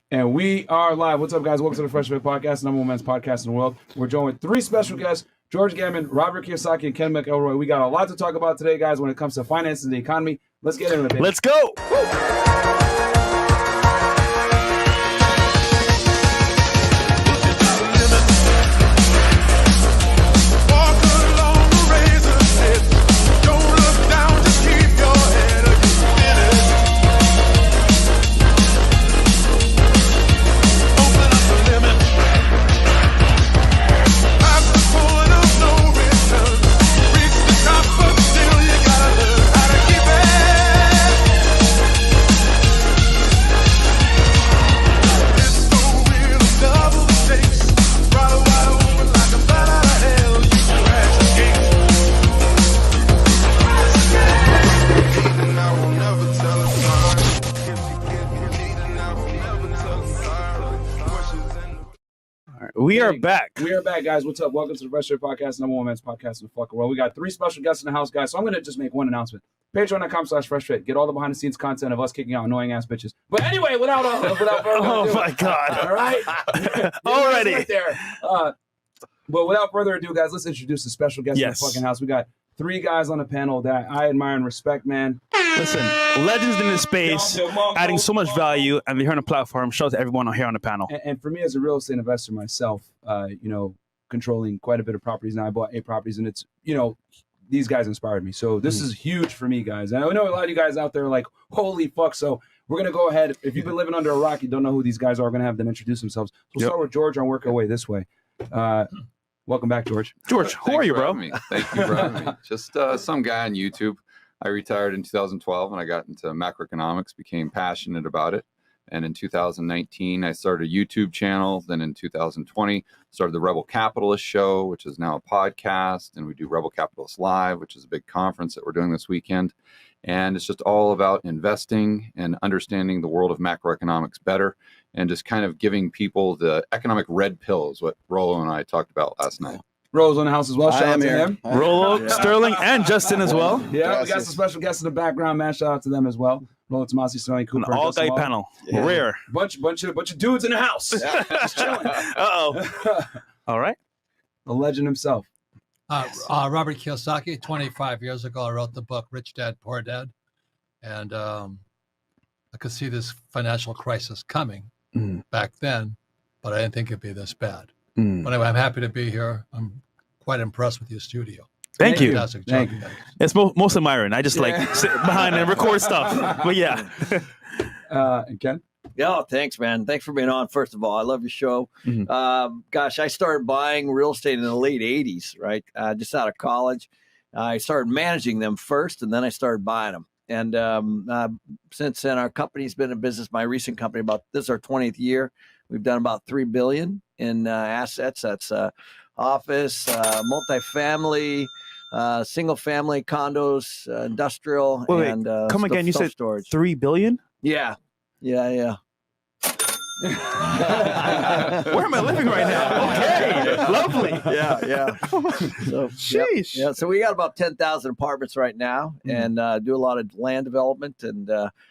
And we are live. What's up, guys? Welcome to the FreshandFit podcast, number one men's podcast in the world. We're joined with three special guests, George Gammon, Robert Kiyosaki, and Ken McElroy. We got a lot to talk about today, guys, when it comes to finance and the economy. Let's get into it. Let's go. We are back. We are back, guys. What's up? Welcome to the FreshandFit podcast, number one men's podcast in the fucking world. We got three special guests in the house, guys. So I'm going to just make one announcement. Patreon.com/FreshFit. Get all the behind the scenes content of us kicking out annoying ass bitches. But anyway, without further ado, my God. All right. Already. Right there. But without further ado, guys, let's introduce the special guest in the fucking house. We got three guys on the panel that I admire and respect, man. Listen, legends in this space, adding so much value, and they're here on the platform. Shout out to everyone here on the panel. And for me, as a real estate investor myself, controlling quite a bit of properties now. I bought 8 properties, and it's, these guys inspired me. So this is huge for me, guys. And I know a lot of you guys out there are like, holy fuck. So we're going to go ahead. If you've been living under a rock, you don't know who these guys are, we're going to have them introduce themselves. We'll start with George and work our way this way. Welcome back, George. George, who are you, bro? Thank you for having me. Just some guy on YouTube. I retired in 2012 and I got into macroeconomics, became passionate about it. And in 2019, I started a YouTube channel. Then in 2020, started the Rebel Capitalist Show, which is now a podcast. And we do Rebel Capitalist Live, which is a big conference that we're doing this weekend. And it's just all about investing and understanding the world of macroeconomics better and just kind of giving people the economic red pill is what Rollo and I talked about last night. Rollo's on the house as well. Shout out to him. Rollo, Sterling, and Justin as well. Yeah, we got some special guests in the background, man. Shout out to them as well. Rollo, Tomasi, Sterling, Cooper. An all-guy panel. Yeah. Rare. Bunch of dudes in the house. Just chilling. Uh-oh. All right. The legend himself. Robert Kiyosaki. 25 years ago, I wrote the book Rich Dad, Poor Dad. And I could see this financial crisis coming back then, but I didn't think it'd be this bad. But anyway, I'm happy to be here. I'm quite impressed with your studio. Thank you. Fantastic job. It's most admiring. I just like sit behind and record stuff. But yeah. And Ken? Yeah, thanks, man. Thanks for being on. First of all, I love your show. Gosh, I started buying real estate in the late 80s, right? Just out of college. I started managing them first, and then I started buying them. And since then, our company's been in business. My recent company, this is our 20th year. We've done about $3 billion in assets. That's office, multifamily, single-family condos, industrial, and come again. You said storage. $3 billion? Yeah. Where am I living right now? Okay, lovely. Yeah. So, sheesh. Yeah. So we got about 10,000 apartments right now, and do a lot of land development. And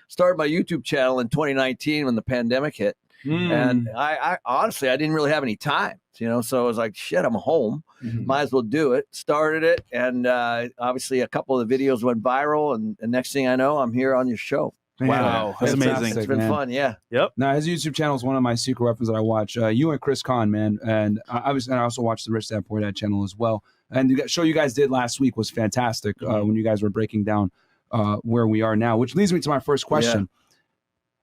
started my YouTube channel in 2019 when the pandemic hit. And I honestly, I didn't really have any time, so I was like, shit, I'm home. Might as well do it. Started it. And obviously a couple of the videos went viral. And next thing I know, I'm here on your show. Wow. That's amazing. It's been fun. Yeah. Yep. Now, his YouTube channel is one of my secret weapons that I watch. You and Chris Kahn, man. And I also watched the Rich Dad Poor Dad channel as well. And the show you guys did last week was fantastic when you guys were breaking down where we are now, which leads me to my first question.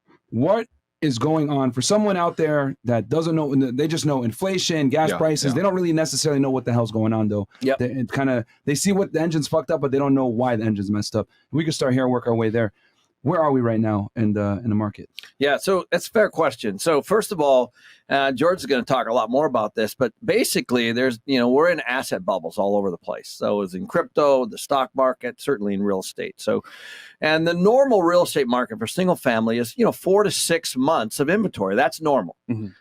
Yeah. What is going on for someone out there that doesn't know? They just know inflation, gas prices. Yeah. They don't really necessarily know what the hell's going on, though. Yep. They see what the engine's fucked up, but they don't know why the engine's messed up. We can start here and work our way there. Where are we right now in the market? Yeah, so that's a fair question. So first of all, George is going to talk a lot more about this, but basically we're in asset bubbles all over the place. So it's in crypto, the stock market, certainly in real estate. So, and the normal real estate market for single family is, 4 to 6 months of inventory. That's normal.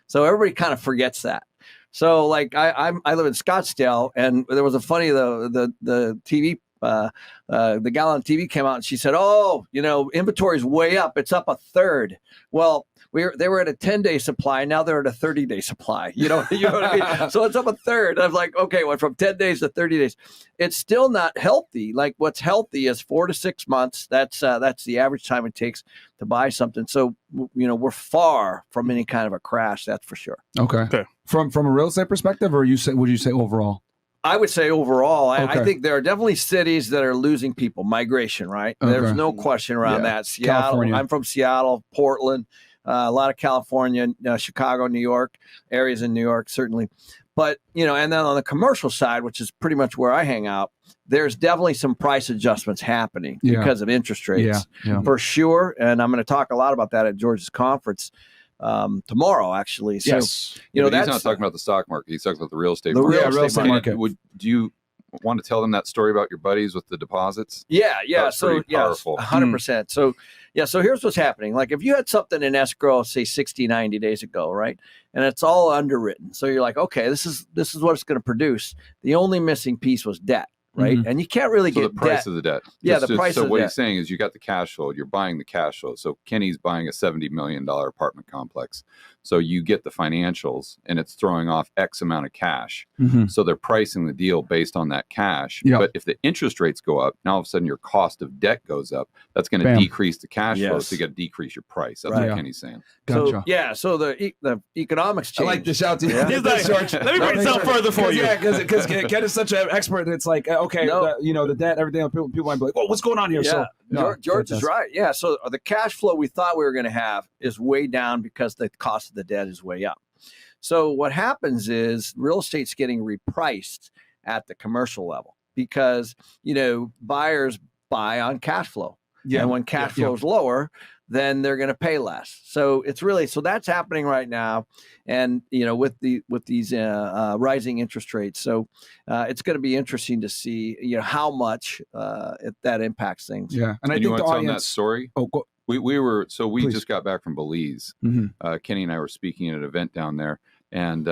So everybody kind of forgets that. So like I live in Scottsdale, and there was a funny, the TV The gal on TV came out and she said, "Oh, inventory's way up. It's up a third." Well, they were at a 10-day supply. Now they're at a 30-day supply. You know what I mean? So it's up a third. I was like, okay, went from 10 days to 30 days. It's still not healthy. Like what's healthy is 4 to 6 months. That's the average time it takes to buy something. So, we're far from any kind of a crash. That's for sure. Okay. From a real estate perspective, or would you say overall? I would say overall, Okay. I think there are definitely cities that are losing people. Migration, right? Okay. There's no question around that. Seattle. California. I'm from Seattle, Portland. A lot of California, Chicago, New York, areas in New York, certainly. But, and then on the commercial side, which is pretty much where I hang out, there's definitely some price adjustments happening because of interest rates for sure. And I'm going to talk a lot about that at George's conference tomorrow, actually. So, Yes. He's not talking about the stock market. He's talking about the real estate The market. real estate market. Do you want to tell them that story about your buddies with the deposits? Yeah. That's pretty powerful. 100%. So here's what's happening. Like if you had something in escrow, say 60, 90 days ago, right? And it's all underwritten. So you're like, okay, this is what it's going to produce. The only missing piece was debt, right? Mhm. And you can't really get the price debt. of the debt. Yeah, the price so of the what debt. he's saying is you got the cash flow. You're buying the cash flow. So Kenny's buying a $70 million apartment complex. So you get the financials and it's throwing off X amount of cash. Mm-hmm. So they're pricing the deal based on that cash. Yep. But if the interest rates go up, now all of a sudden your cost of debt goes up. That's going to Bam. decrease the cash flow. Yes. So you got to decrease your price. That's Right. what Kenny's saying. Gotcha. So the economics change. I like to shout to you. Yeah. He's like, let me break it down further for you. Yeah, because Ken is such an expert. It's like, okay, No. the debt, everything. People might be like, "Oh, what's going on here?" Yeah, So George is right. Yeah, so the cash flow we thought we were going to have is way down because the cost of the debt is way up. So what happens is real estate's getting repriced at the commercial level because buyers buy on cash flow. Yeah. And when cash flow is lower, then they're going to pay less. So it's really that's happening right now, and with these rising interest rates. So it's going to be interesting to see how much that impacts things. Yeah, and I you think want the to tell them that audience. story? Oh, go, We Please. just got back from Belize. mm-hmm. Kenny and I were speaking at an event down there, and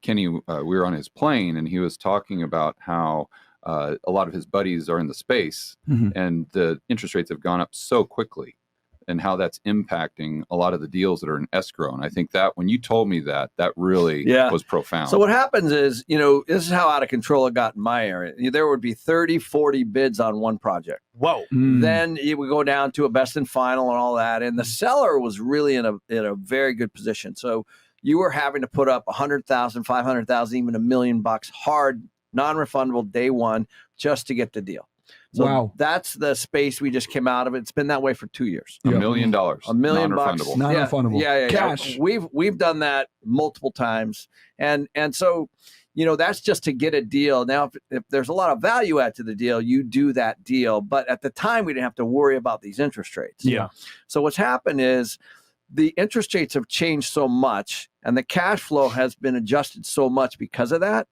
Kenny, we were on his plane, and he was talking about how a lot of his buddies are in the space, Mhm. and the interest rates have gone up so quickly, and how that's impacting a lot of the deals that are in escrow. And I think that when you told me that really was profound. So what happens is, this is how out of control it got in my area. There would be 30, 40 bids on one project. Whoa. Mm. Then it would go down to a best and final and all that. And the seller was really in a very good position. So you were having to put up 100,000, 500,000, even $1 million hard, non-refundable day one just to get the deal. So Wow. that's the space we just came out of. It's been that way for 2 years. $1 million, $1 million bucks. non-refundable. Non-refundable. Yeah. Cash. We've done that multiple times, and so that's just to get a deal. Now, if there's a lot of value add to the deal, you do that deal. But at the time, we didn't have to worry about these interest rates. Yeah. So what's happened is the interest rates have changed so much, and the cash flow has been adjusted so much because of that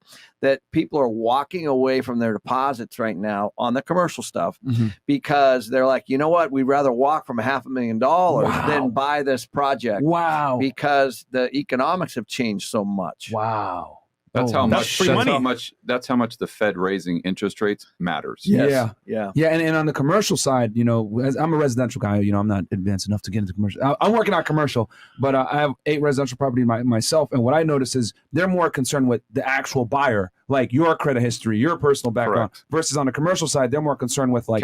people are walking away from their deposits right now on the commercial stuff Mhm. because they're like, you know what, we'd rather walk from $500,000 than buy this project Wow. because the economics have changed so much. Wow. That's Oh, how that's much. free money. That's how much the Fed raising interest rates matters. Yeah. Yeah. Yeah, and on the commercial side, as I'm a residential guy, I'm not advanced enough to get into commercial. I'm working on commercial, but I have 8 residential properties myself, and what I notice is they're more concerned with the actual buyer, like your credit history, your personal background, Correct. versus on the commercial side, they're more concerned with like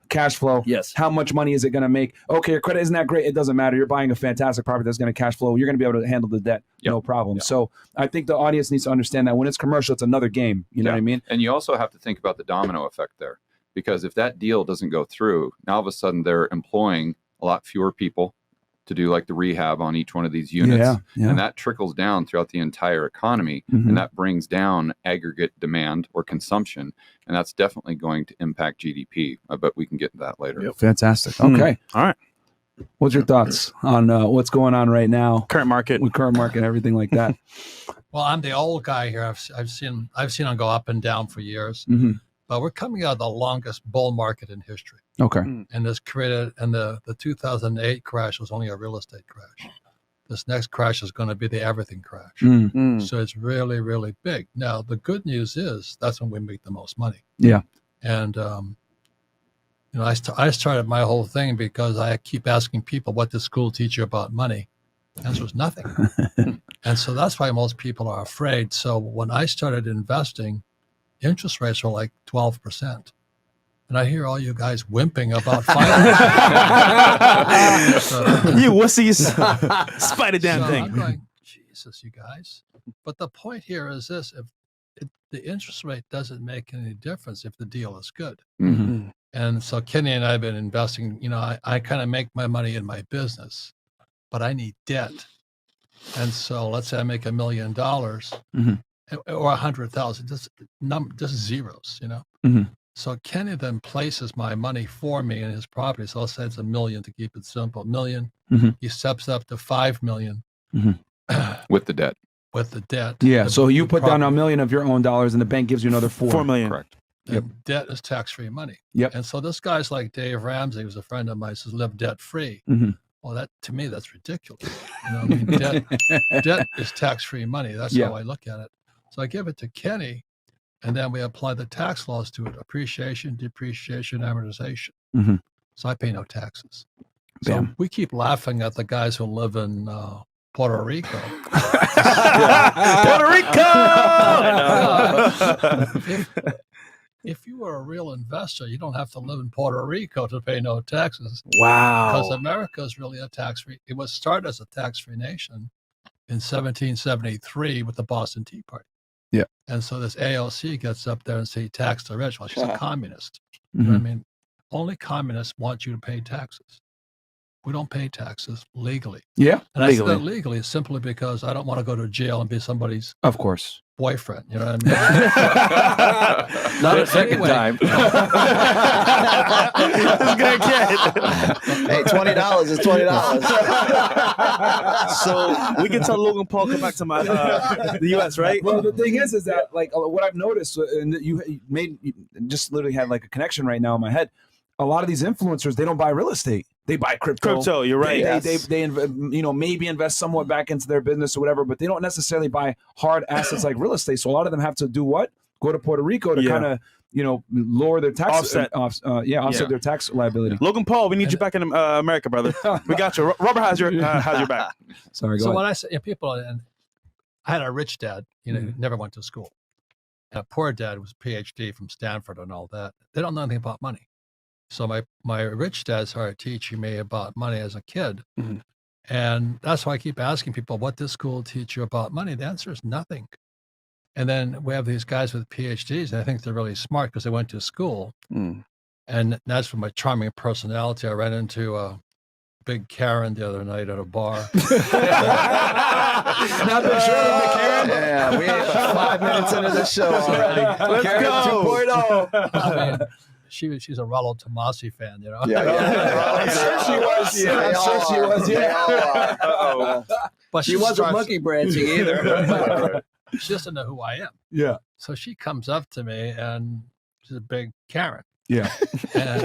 Cash flow. Yes. how much money is it going to make? Okay, your credit isn't that great. It doesn't matter. You're buying a fantastic property that's going to cash flow. You're going to be able to handle the debt, Yep. no problem. Yep. So I think the audience needs to understand that when it's commercial, it's another game. You know Yeah. what I mean? And you also have to think about the domino effect there, because if that deal doesn't go through, now all of a sudden they're employing a lot fewer people to do like the rehab on each one of these units. Yeah. And that trickles down throughout the entire economy, Mhm. and that brings down aggregate demand or consumption, and that's definitely going to impact GDP. I bet we can get to that later. Fantastic. Hmm. Okay. All right. What's your thoughts on what's going on right now Current market. with current market and everything like that? Well, I'm the old guy here. I've seen them go up and down for years, Mhm. but we're coming out of the longest bull market in history. Okay. And this created, and the 2008 crash was only a real estate crash. This next crash is going to be the everything crash. Mm. Mm. So it's really, really big. Now, the good news is that's when we make the most money. Yeah. And I started my whole thing because I keep asking people, what does school teach you about money? The answer was nothing. And so that's why most people are afraid. So when I started investing, interest rates were like 12%. And I hear all you guys wimping about finance. You wussies. Spite a damn thing. I'm going, Jesus, you guys. But the point here is this: if the interest rate doesn't make any difference if the deal is good. Mm-hmm. And so Kenny and I have been investing. I kind of make my money in my business, but I need debt. And so let's say I make $1 million or 100,000, just zeros, Mm-hmm. So Kenny then places my money for me in his property. So let's say it's $1 million to keep it simple. $1 million. Mm-hmm. He steps up to $5 million With the debt. with the debt. Yeah. The- So you the put down property. $1 million of your own dollars, and the bank gives you another $4 million. Correct. And debt is tax-free money. Yep. And so this guy's like Dave Ramsey, who's a friend of mine, says live debt-free. Mhm. Well, that to me, that's ridiculous. Debt is tax-free money. That's Yeah. how I look at it. So I give it to Kenny, and then we apply the tax laws to it: appreciation, depreciation, amortization. Mhm. So I pay no taxes. So Bam. we keep laughing at the guys who live in Puerto Rico. Puerto Rico! If you were a real investor, you don't have to live in Puerto Rico to pay no taxes. Wow. Because America is really a tax-free. It was started as a tax-free nation in 1773 with the Boston Tea Party. Yeah. And so this AOC gets up there and say tax the rich. Well, she's a communist. Mhm. You know what I mean? Only communists want you to pay taxes. We don't pay taxes legally. Yeah. And I say Legally. that legally simply because I don't want to go to jail and be somebody's Of course. boyfriend. You know what I mean? Not a second Anyway. time. This guy can't. Hey, $20 is $20. So we can tell Logan Paul come back to the U.S., right? Well, the thing is that like what I've noticed, and you just literally had like a connection right now in my head. A lot of these influencers, they don't buy real estate; they buy crypto. Crypto, you're right. They maybe invest somewhat back into their business or whatever, but they don't necessarily buy hard assets like real estate. So a lot of them have to do what? Go to Puerto Rico to kind of lower their tax offset their tax liability. Logan Paul, we need you back in America, brother. We got you. Robert has your back. Sorry, go So ahead. when I say people, and I had a rich dad, who never went to school. And a poor dad was a PhD from Stanford and all that. They don't know anything about money. So my rich dad started teaching me about money as a kid. Mm-hmm. And that's why I keep asking people, what does school teach you about money? The answer is nothing. And then we have these guys with PhDs, and I think they're really smart because they went to school. Mm. And that's from my charming personality. I ran into a big Karen the other night at a bar. Not the Karen. Yeah, we ain't but 5 minutes into the show already. Let's Karen go. 2.0. I mean, she's a Rollo Tomasi fan, Yeah. I'm sure she was. Yeah, I'm sure she was. Yeah. Uh-oh. But She wasn't monkey branching either. She doesn't know who I am. Yeah. So she comes up to me and she's a big Karen. Yeah. And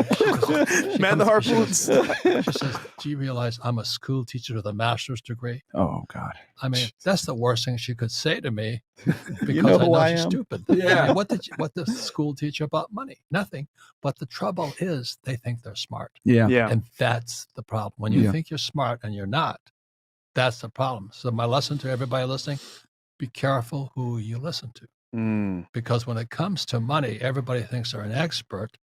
Man, the harpoons. she says, do you realize I'm a school teacher with a master's degree? Oh God. I mean, that's the worst thing she could say to me because know I who know I she's am? stupid. Yeah. I mean, what does school teach you about money? Nothing. But the trouble is they think they're smart. Yeah. Yeah. And that's the problem. When you Yeah. think you're smart and you're not, that's the problem. So my lesson to everybody listening, be careful who you listen to. Mm. Because when it comes to money, everybody thinks they're an expert.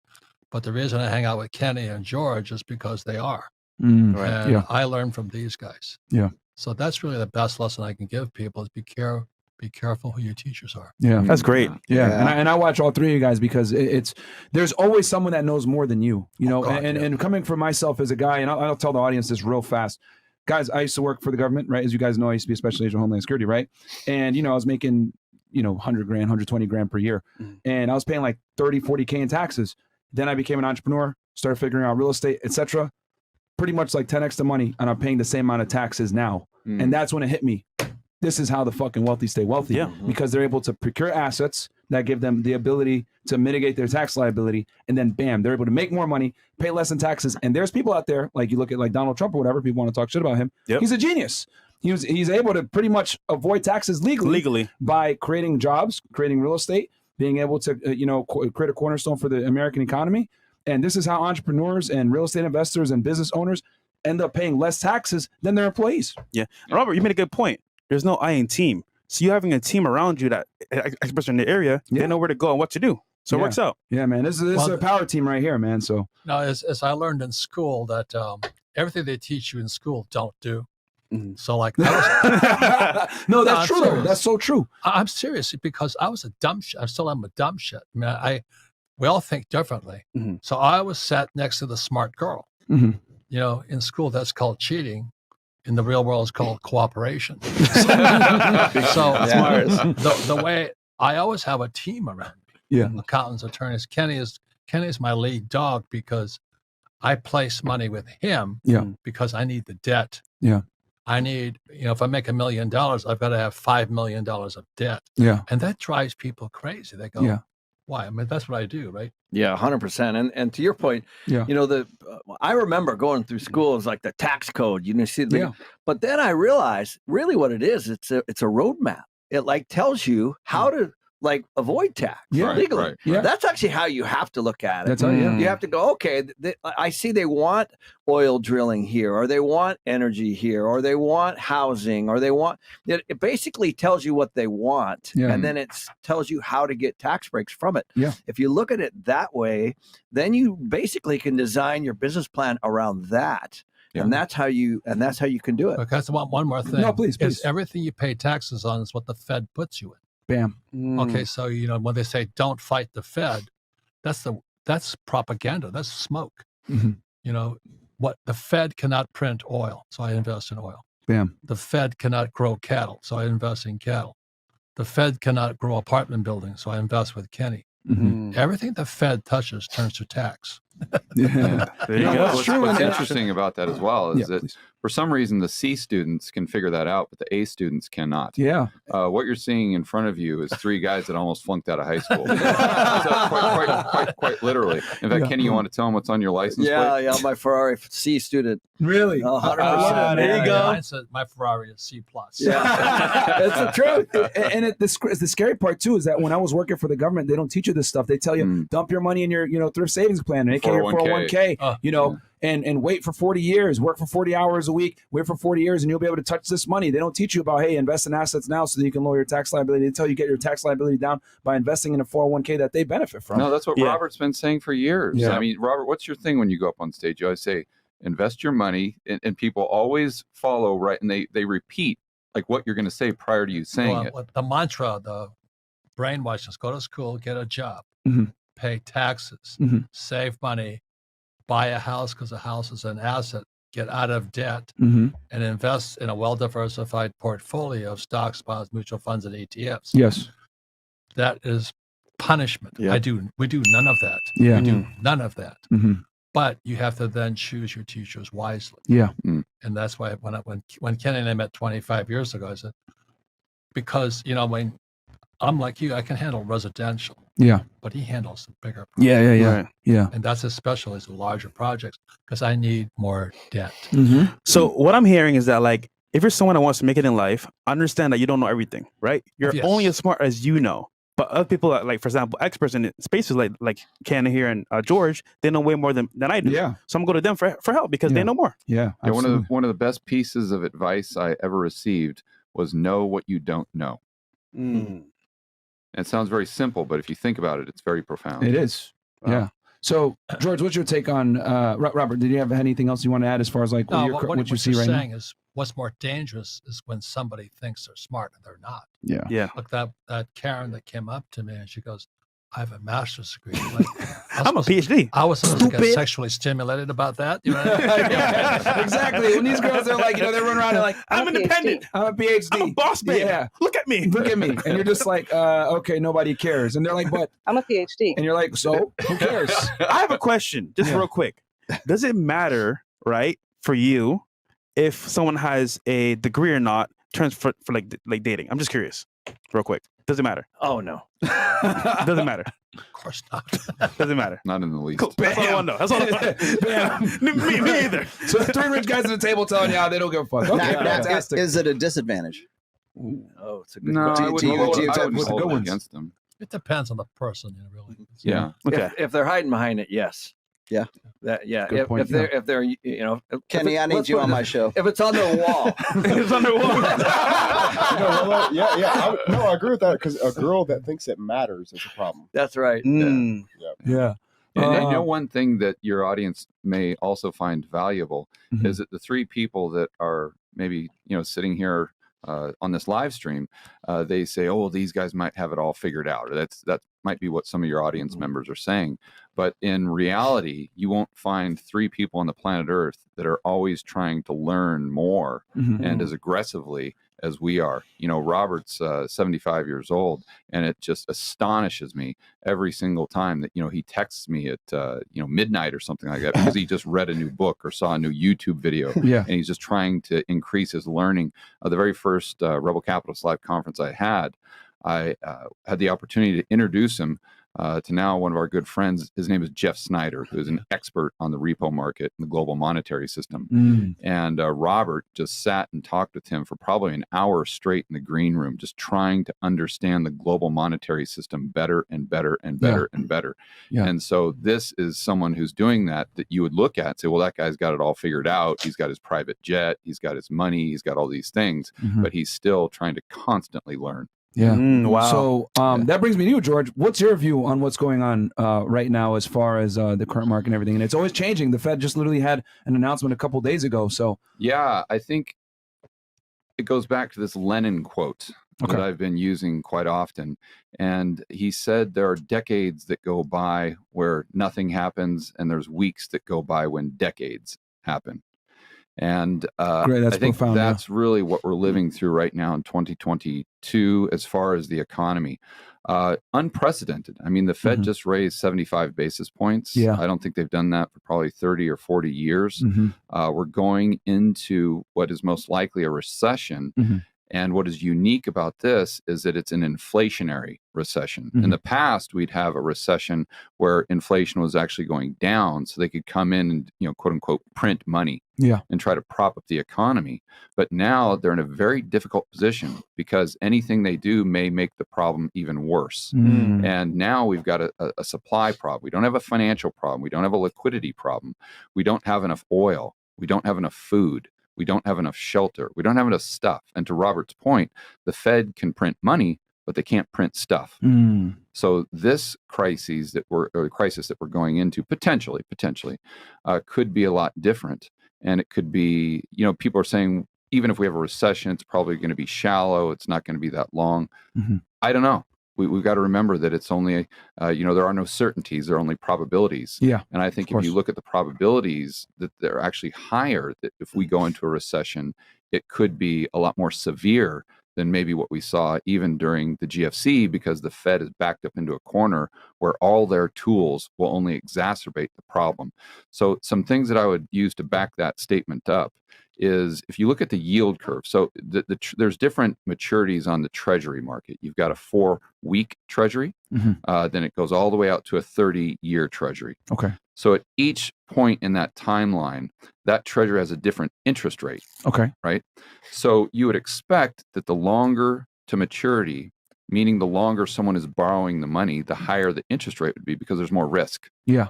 But the reason I hang out with Kenny and George is because they are. Mm. Right. And Yeah. I learned from these guys. Yeah. So that's really the best lesson I can give people is be careful who your teachers are. Yeah. That's great. Yeah, Yeah. And I watch all three of you guys because there's always someone that knows more than you, God, and coming from myself as a guy, and I'll tell the audience this real fast. Guys, I used to work for the government, right? As you guys know, I used to be a special agent of Homeland Security, right? And, I was making, 100 grand, 120 grand per year. Mhm. And I was paying like 30, 40K in taxes. Then I became an entrepreneur, started figuring out real estate, etc. Pretty much like 10x the money, and I'm paying the same amount of taxes now. Mm. And that's when it hit me. This is how the fucking wealthy stay wealthy. Yeah. Because they're able to procure assets that give them the ability to mitigate their tax liability. And then bam, they're able to make more money, pay less in taxes. And there's people out there, like you look at like Donald Trump or whatever, people want to talk shit about him. Yep. He's a genius. He's able to pretty much avoid taxes legally Legally. by creating jobs, creating real estate, being able to, create a cornerstone for the American economy. And this is how entrepreneurs and real estate investors and business owners end up paying less taxes than their employees. Yeah. Robert, you made a good point. There's no I in team. So you having a team around you that experts in the area, they know where to go and what to do. So it works out. Yeah, man. This is a power team right here, man. So now, as I learned in school, that everything they teach you in school, don't do. So like, no, that's true. Serious. That's so true. I'm serious, because I was a dumb shit. I still am a dumb shit. I mean, we all think differently. So I was sat next to the smart girl. You know, in school, that's called cheating. In the real world, it's called cooperation. So the way I always have a team around me. Yeah. Accountants, attorneys. Kenny is my lead dog, because I place money with him. Yeah. Because I need the debt. Yeah. I need, if I make $1 million, I've got to have $5 million of debt. Yeah. And that drives people crazy. They go, why? I mean, that's what I do, right? Yeah, 100%. And to your point, Yeah. I remember going through school, it's like the tax code, but then I realized really what it is, it's a roadmap. It like tells you how to like avoid tax legally. Right. Yeah. That's actually how you have to look at it. That's how You have to go, okay, I see they want oil drilling here, or they want energy here, or they want housing, or they want, it basically tells you what they want. Yeah. And then it tells you how to get tax breaks from it. Yeah. If you look at it that way, then you basically can design your business plan around that. Yeah. And that's how you can do it. Because I want one more thing. No, please. Everything you pay taxes on is what the Fed puts you in. Bam. Okay, so when they say don't fight the Fed, that's propaganda. That's smoke. What the Fed cannot print oil, so I invest in oil. Bam. The Fed cannot grow cattle, so I invest in cattle. The Fed cannot grow apartment buildings, so I invest with Kenny. Everything the Fed touches turns to tax. Yeah. There you go. What's interesting about that as well is that please. for some reason the C students can figure that out, but the A students cannot. Yeah. What you're seeing in front of you is 3 guys that almost flunked out of high school. So quite literally. In fact, Kenny, you want to tell them what's on your license plate? Yeah, my Ferrari C student. Really? 100%. There you go. Mine said my Ferrari is C+. Yeah, that's the truth. And the scary part too is that when I was working for the government, they don't teach you this stuff. They tell you dump your money in your thrift savings plan, and your 401k, and wait for 40 years, work for 40 hours a week, wait for 40 years, and you'll be able to touch this money. They don't teach you about, hey, invest in assets now so that you can lower your tax liability. They tell you get your tax liability down by investing in a 401k that they benefit from. No, that's what Robert's been saying for years. Yeah. I mean, Robert, what's your thing when you go up on stage? You always say, invest your money, and people always follow, right? And they repeat like what you're going to say prior to you saying it. The mantra, the brainwash is go to school, get a job, pay taxes, save money, buy a house because a house is an asset, get out of debt, and invest in a well-diversified portfolio of stocks, bonds, mutual funds, and ETFs. Yes. That is punishment. Yeah. We do none of that. Yeah. We do none of that. But you have to then choose your teachers wisely. Yeah. And that's why when Kenny and I met 25 years ago, I said, because, when I'm like you, I can handle residential. Yeah. But he handles the bigger projects. Yeah. Yeah. And that's especially the larger projects, because I need more debt. So what I'm hearing is that, like, if you're someone that wants to make it in life, understand that you don't know everything, right? You're only as smart as you know. But other people, like, for example, experts in spaces like Ken here and George, they know way more than I do. Yeah. So I'm going to go to them for help because they know more. Yeah. Yeah, one of the best pieces of advice I ever received was know what you don't know. And it sounds very simple, but if you think about it, it's very profound. It is. Wow. Yeah. So, George, what's your take on Robert? Did you have anything else you want to add as far as like what you see right now? What you're saying is what's more dangerous is when somebody thinks they're smart and they're not. Yeah. Yeah. Look, that Karen that came up to me and she goes, I have a master's degree. Like, I'm a PhD. I was supposed to get sexually stimulated about that. Exactly. When these girls are like, they run around and like, I'm independent. I'm a PhD. I'm a boss baby. Yeah. Look at me. Look at me. And you're just like, okay, nobody cares. And they're like, but I'm a PhD. and you're like, so who cares? I have a question, just real quick. Does it matter, right, for you if someone has a degree or not terms for like dating? I'm just curious, real quick. Does it matter? Oh no. Doesn't matter. Of course not. Doesn't matter. Not in the least. Cool. That's all I want to know. That's all I want to know. Me either. So 3 rich guys at the table telling you how they don't give a fuck. Okay, fantastic. Is it a disadvantage? Oh, it's a good No, question. I Do you- wouldn't do you- hold what's a good it one? against them. It depends on the person, really. Yeah. Okay. If they're hiding behind it, yes. Yeah. If, point, if they're Kenny, I need you on my show. If it's on their wall, It's underwater. I agree with that because a girl that thinks it matters is a problem. that's right. Mm. Yeah. And one thing that your audience may also find valuable Mhm. is that the three people that are maybe sitting here on this live stream, they say, "Oh, these guys might have it all figured out." Or that might be what some of your audience members are saying. But in reality, you won't find three people on the planet Earth that are always trying to learn more Mhm. and as aggressively as we are. Robert's 75 years old, and it just astonishes me every single time that he texts me at midnight or something like that because he just read a new book or saw a new YouTube video, Yeah. and he's just trying to increase his learning. The very first Rebel Capitalist Live conference I had the opportunity to introduce him to now one of our good friends. His name is Jeff Snyder, who is an expert on the repo market and the global monetary system. Mm. And Robert just sat and talked with him for probably an hour straight in the green room, just trying to understand the global monetary system better and better and better and better. Yeah. And so this is someone who's doing that you would look at and say, well, that guy's got it all figured out. He's got his private jet. He's got his money. He's got all these things, Mhm. but he's still trying to constantly learn. Yeah. Wow. So that brings me to you, George. What's your view on what's going on right now as far as the current market and everything? And it's always changing. The Fed just literally had an announcement a couple of days ago. So Yeah, I think it goes back to this Lenin quote that I've been using quite often. And he said there are decades that go by where nothing happens, and there's weeks that go by when decades happen. And Great, that's I think profound, yeah. that's really what we're living through right now in 2022 as far as the economy. Unprecedented. I mean, the Fed Mhm. just raised 75 basis points. Yeah. I don't think they've done that for probably 30 or 40 years. Mhm. We're going into what is most likely a recession. Mhm. And what is unique about this is that it's an inflationary recession. Mhm. In the past, we'd have a recession where inflation was actually going down, so they could come in and, quote unquote, print money Yeah. and try to prop up the economy. But now they're in a very difficult position because anything they do may make the problem even worse. Mm. And now we've got a supply problem. We don't have a financial problem. We don't have a liquidity problem. We don't have enough oil. We don't have enough food. We don't have enough shelter. We don't have enough stuff. And to Robert's point, the Fed can print money, but they can't print stuff. Mm. So this crisis that we're going into potentially could be a lot different. And it could be, people are saying, even if we have a recession, it's probably going to be shallow. It's not going to be that long. Mhm. I don't know. We've got to remember that it's only, there are no certainties. There are only probabilities. Yeah. And I think Of if you course. look at the probabilities that they're actually higher, that if we go into a recession, it could be a lot more severe than maybe what we saw even during the GFC, because the Fed is backed up into a corner where all their tools will only exacerbate the problem. So some things that I would use to back that statement up is if you look at the yield curve. So there's different maturities on the treasury market. You've got a 4-week treasury, Mhm. then it goes all the way out to a 30-year treasury. Okay. So at each point in that timeline, that treasury has a different interest rate, Okay. right? So you would expect that the longer to maturity, meaning the longer someone is borrowing the money, the higher the interest rate would be because there's more risk. Yeah.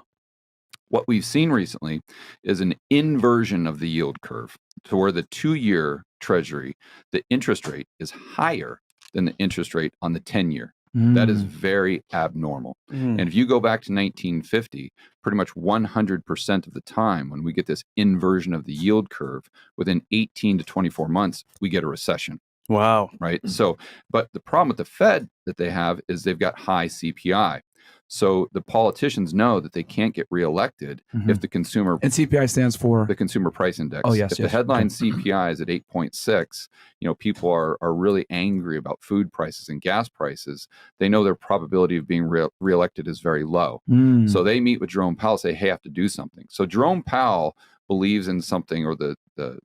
What we've seen recently is an inversion of the yield curve to where the 2-year treasury, the interest rate is higher than the interest rate on the 10-year. That is very abnormal. Mm. And if you go back to 1950, pretty much 100% of the time when we get this inversion of the yield curve, within 18 to 24 months, we get a recession, Wow. right? So, but the problem with the Fed that they have is they've got high CPI. So the politicians know that they can't get reelected if the consumer And CPI stands for the consumer price index. Oh, yes, If the yes. headline CPI is at 8.6, people are really angry about food prices and gas prices. They know their probability of being reelected is very low. Mm. So they meet with Jerome Powell, say, hey, I have to do something. So Jerome Powell believes in something, or the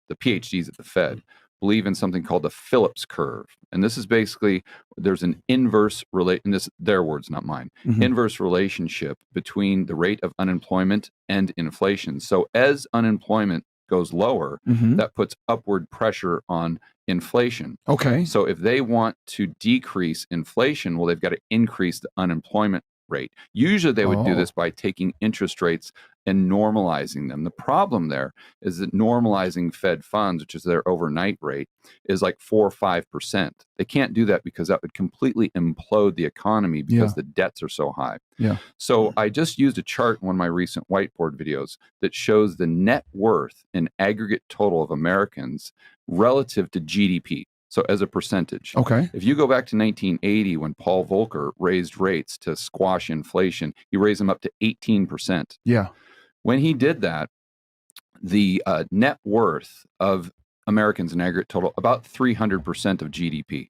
PhDs at the Fed believe in something called the Phillips curve. And this is basically, there's an inverse and this, their words, not mine, Mhm. inverse relationship between the rate of unemployment and inflation. So as unemployment goes lower, that puts upward pressure on inflation. Okay. So if they want to decrease inflation, well, they've got to increase the unemployment rate. Usually they would do this by taking interest rates and normalizing them. The problem there is that normalizing Fed funds, which is their overnight rate, is like 4 or 5%. They can't do that because that would completely implode the economy because the debts are so high. Yeah. So I just used a chart in one of my recent whiteboard videos that shows the net worth in aggregate total of Americans relative to GDP. So as a percentage. Okay. If you go back to 1980 when Paul Volcker raised rates to squash inflation, he raised them up to 18%. Yeah. When he did that, the net worth of Americans in aggregate total about 300% of GDP.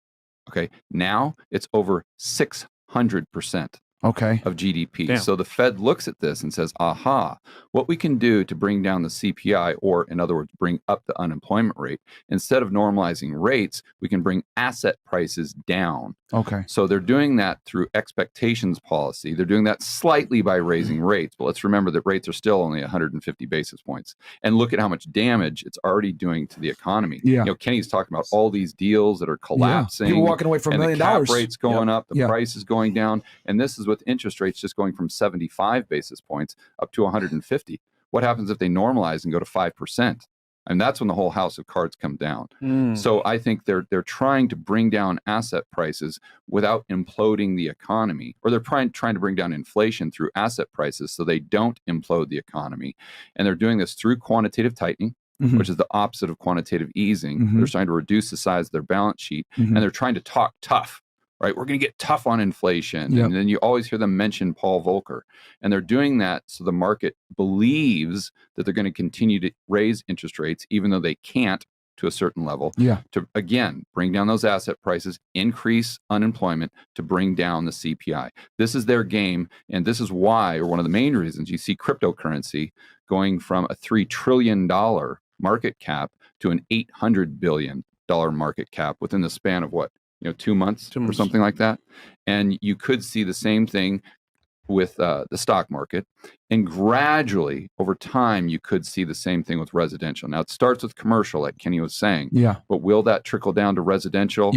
Okay. Now it's over 600%. Okay. Of GDP. Damn. So the Fed looks at this and says, aha, what we can do to bring down the CPI, or in other words, bring up the unemployment rate, instead of normalizing rates, we can bring asset prices down. Okay. So they're doing that through expectations policy. They're doing that slightly by raising rates, but let's remember that rates are still only 150 basis points. And look at how much damage it's already doing to the economy. Yeah. You know, Kenny's talking about all these deals that are collapsing. People walking away from $1 million. The cap rates going up, the price is going down, and this is with interest rates just going from 75 basis points up to 150. What happens if they normalize and go to 5%? And that's when the whole house of cards come down. So I think they're trying to bring down asset prices without imploding the economy, or they're trying to bring down inflation through asset prices so they don't implode the economy. And they're doing this through quantitative tightening, which is the opposite of quantitative easing. They're trying to reduce the size of their balance sheet, and they're trying to talk tough. Right, we're going to get tough on inflation. And then you always hear them mention Paul Volcker. And they're doing that so the market believes that they're going to continue to raise interest rates, even though they can't to a certain level, to, again, bring down those asset prices, increase unemployment, to bring down the CPI. This is their game. And this is why, or one of the main reasons, you see cryptocurrency going from a $3 trillion market cap to an $800 billion market cap within the span of what? 2 months or something like that. And you could see the same thing with the stock market. And gradually, over time, you could see the same thing with residential. Now, it starts with commercial, like Kenny was saying. But will that trickle down to residential?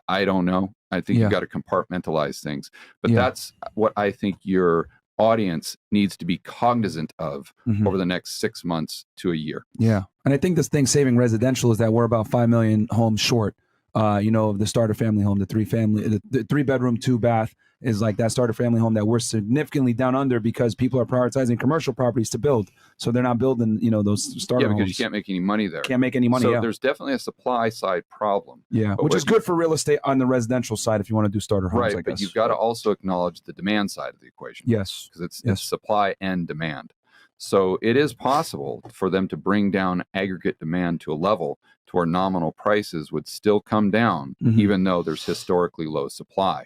I don't know. I think you've got to compartmentalize things. But that's what I think your audience needs to be cognizant of over the next 6 months to a year. Yeah. And I think this thing saving residential is that we're about 5 million homes short. The starter family home, the 3-bedroom, 2-bath is like that starter family home that we're significantly down under because people are prioritizing commercial properties to build. So they're not building, those starter homes. Because you can't make any money there. Can't make any money. So there's definitely a supply side problem. Which is good for real estate on the residential side if you want to do starter homes. Right, I guess. but you've got to also acknowledge the demand side of the equation. Yes. Because it's supply and demand. So it is possible for them to bring down aggregate demand to a level to where nominal prices would still come down, even though there's historically low supply.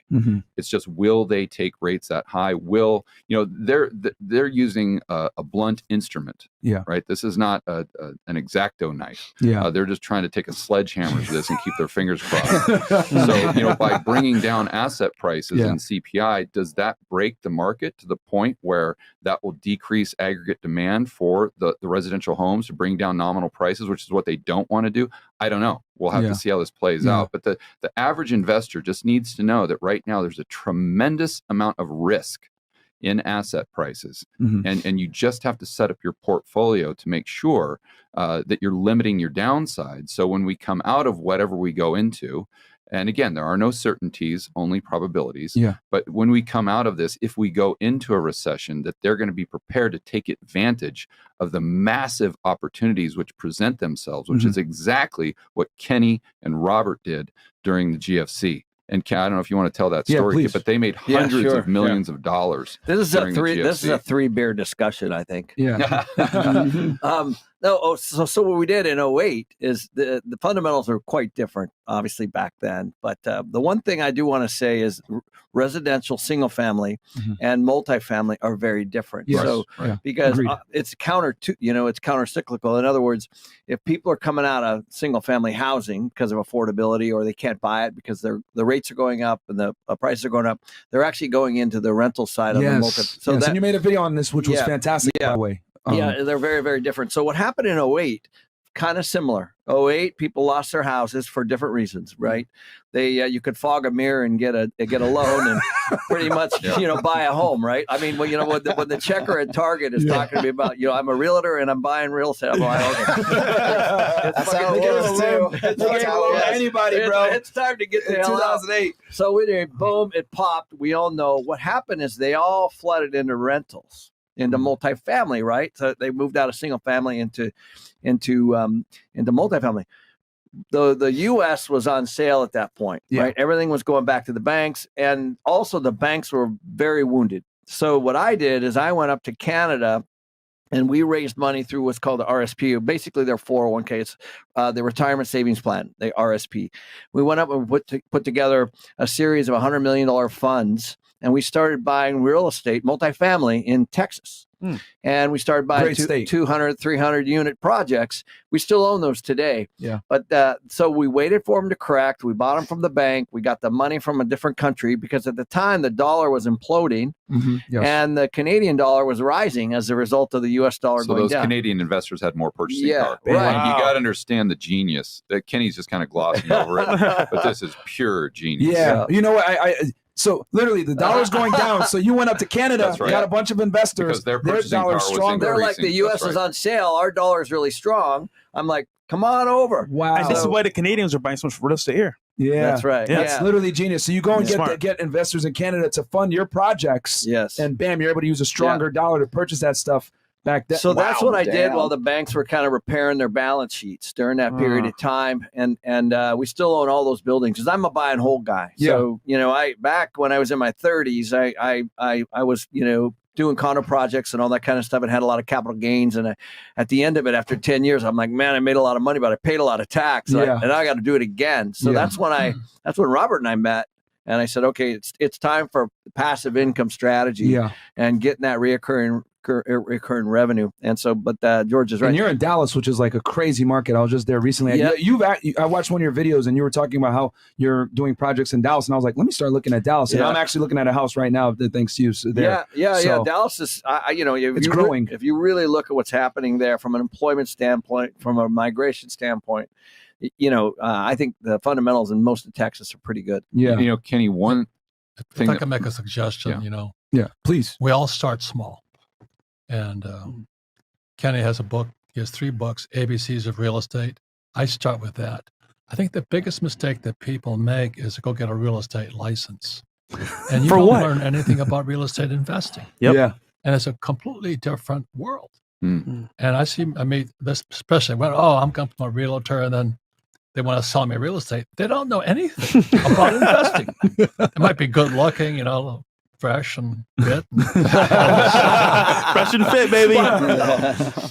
It's just, will they take rates that high? They're using a blunt instrument. Right. This is not an X-Acto knife. They're just trying to take a sledgehammer to this and keep their fingers crossed. So, by bringing down asset prices and CPI, does that break the market to the point where that will decrease aggregate demand for the residential homes to bring down nominal prices, which is what they don't want to do? I don't know. We'll have to see how this plays out. But the average investor just needs to know that right now there's a tremendous amount of risk in asset prices. And you just have to set up your portfolio to make sure that you're limiting your downside. So when we come out of whatever we go into, and again, there are no certainties, only probabilities. But when we come out of this, if we go into a recession, that they're going to be prepared to take advantage of the massive opportunities which present themselves, which is exactly what Kenny and Robert did during the GFC. And I don't know if you want to tell that story, but they made hundreds of millions of dollars. This is a 3-beer discussion, I think. So what we did in 2008 is the fundamentals are quite different, obviously, back then. But the one thing I do want to say is residential, single family, and multifamily are very different. Because it's it's counter-cyclical. In other words, if people are coming out of single family housing because of affordability, or they can't buy it because the rates are going up and the prices are going up, they're actually going into the rental side of the multi. And you made a video on this, which was fantastic, by the way. Yeah, they're very, very different. So what happened in '08, kind of similar. '08, people lost their houses for different reasons, right? They you could fog a mirror and get a loan and pretty much buy a home, right? I mean, when the checker at Target is talking to me about I'm a realtor and I'm buying real estate, I'm like, okay. That's how it goes too. That's how it goes. Anybody, bro. It's time to get the hell out. 2008. So boom, it popped. We all know what happened is they all flooded into rentals, into multifamily, right? So they moved out of single family into multifamily. The U.S. was on sale at that point, right? Everything was going back to the banks, and also the banks were very wounded. So what I did is I went up to Canada, and we raised money through what's called the RSP. Basically, their 401k. It's the retirement savings plan, the RSP. We went up and put together a series of $100 million funds, and we started buying real estate, multifamily in Texas. And we started buying 200, 300 unit projects. We still own those today. Yeah. But so we waited for them to correct. We bought them from the bank. We got the money from a different country because at the time the dollar was imploding and the Canadian dollar was rising as a result of the U.S. dollar going down. So those Canadian investors had more purchasing power. Right. Wow. You got to understand the genius. Kenny's just kind of glossing over it, but this is pure genius. Yeah. You know what? So literally the dollar's going down. So you went up to Canada, got a bunch of investors. Because their dollar's stronger. They're like, the U.S. is on sale. Our dollar is really strong. I'm like, come on over. Wow. And this is why the Canadians are buying so much real estate here. Yeah, that's right. Yeah. That's literally genius. So you go and get investors in Canada to fund your projects. Yes. And bam, you're able to use a stronger dollar to purchase that stuff back then. So that's what I did while the banks were kind of repairing their balance sheets during that period of time. And we still own all those buildings because I'm a buy and hold guy. So, back when I was in my 30s, I was, doing condo projects and all that kind of stuff and had a lot of capital gains. And at the end of it, after 10 years, I'm like, man, I made a lot of money, but I paid a lot of tax. And I got to do it again. So that's when Robert and I met. And I said, okay, it's time for passive income strategy and getting that recurring revenue. And so, but George is right. And you're in Dallas, which is like a crazy market. I was just there recently. I watched one of your videos and you were talking about how you're doing projects in Dallas. And I was like, let me start looking at Dallas. And I'm actually looking at a house right now thanks to you. There. Yeah. Dallas is, it's growing. If you really look at what's happening there from an employment standpoint, from a migration standpoint, I think the fundamentals in most of Texas are pretty good. Yeah. Kenny, one thing. If I can make a suggestion, Yeah, please. We all start small. And Kenny has a book. He has 3 books, ABCs of Real Estate. I start with that. I think the biggest mistake that people make is to go get a real estate license. And you don't learn anything about real estate investing. Yeah. And it's a completely different world. And I mean, this especially when, I'm going to become a realtor and then they want to sell me real estate. They don't know anything about investing. They might be good looking, fresh and fit. Fresh and fit, baby.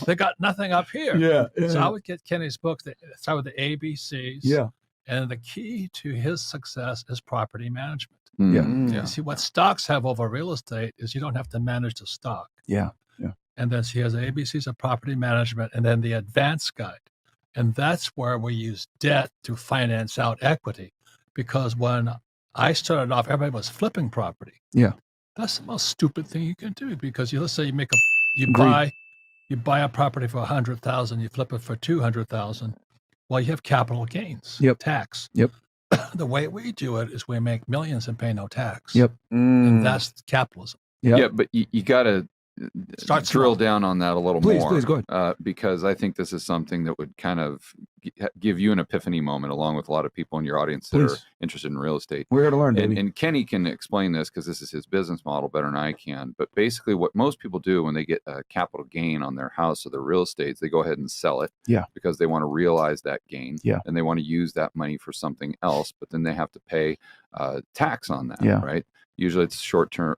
They got nothing up here. Yeah. So I would get Kenny's book. Start with the ABCs. Yeah. And the key to his success is property management. Yeah. See, what stocks have over real estate is you don't have to manage the stock. Yeah. And then he has the ABCs of property management and then the advanced guide. And that's where we use debt to finance out equity. Because when I started off, everybody was flipping property. Yeah. That's the most stupid thing you can do because let's say you buy a property for $100,000, you flip it for $200,000. Well, you have capital gains, tax. Yep. The way we do it is we make millions and pay no tax. Yep. And that's capitalism. Yep. Yeah, but you got to drill down on that a little more. Please, go ahead. Because I think this is something that would kind of give you an epiphany moment along with a lot of people in your audience that are interested in real estate. We're here to learn, baby. And Kenny can explain this because this is his business model better than I can. But basically what most people do when they get a capital gain on their house or their real estate, they go ahead and sell it because they want to realize that gain and they want to use that money for something else. But then they have to pay tax on that, right? Usually it's short-term,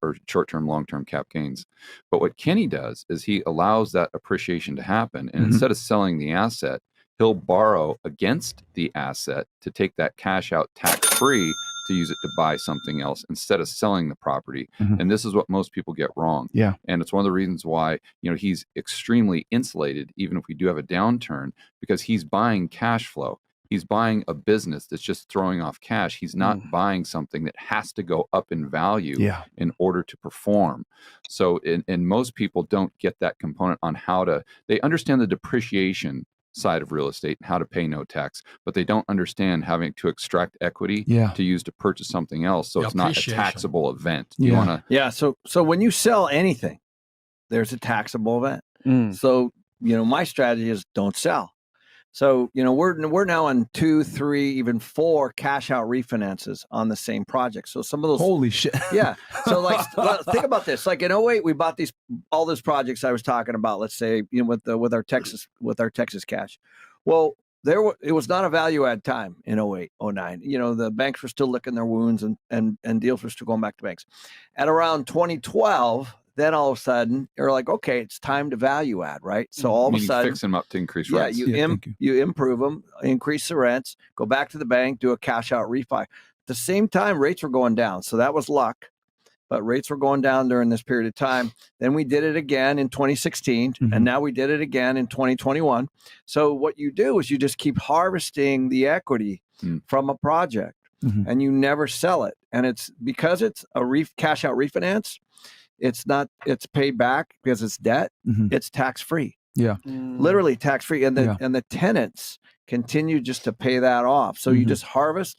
long-term cap gains. But what Kenny does is he allows that appreciation to happen. And instead of selling the asset, he'll borrow against the asset to take that cash out tax-free to use it to buy something else instead of selling the property. And this is what most people get wrong. Yeah. And it's one of the reasons why, he's extremely insulated, even if we do have a downturn, because he's buying cash flow. He's buying a business that's just throwing off cash. He's not buying something that has to go up in value in order to perform. So, and most people don't get that component on how to, they understand the depreciation side of real estate and how to pay no tax, but they don't understand having to extract equity to use to purchase something else. So it's not a taxable event. You want to, So when you sell anything, there's a taxable event. So, my strategy is don't sell. So, we're now on 2, 3, even 4 cash out refinances on the same project. So some of those, holy shit. Yeah. So think about this. Like in 2008, we bought all those projects I was talking about, let's say, with our Texas cash. Well, it was not a value add time in 2008, 2009. The banks were still licking their wounds and deals were still going back to banks. At around 2012, then all of a sudden you're like, okay, it's time to value add, right? So all of a sudden, fix them up to increase rents. You improve them, increase the rents, go back to the bank, do a cash out refi. At the same time, rates were going down. So that was luck, but rates were going down during this period of time. Then we did it again in 2016, and now we did it again in 2021. So what you do is you just keep harvesting the equity from a project, and you never sell it. And it's because it's a cash out refinance. It's paid back because it's debt. It's tax free. Yeah. Literally tax free. And the tenants continue just to pay that off. So you just harvest.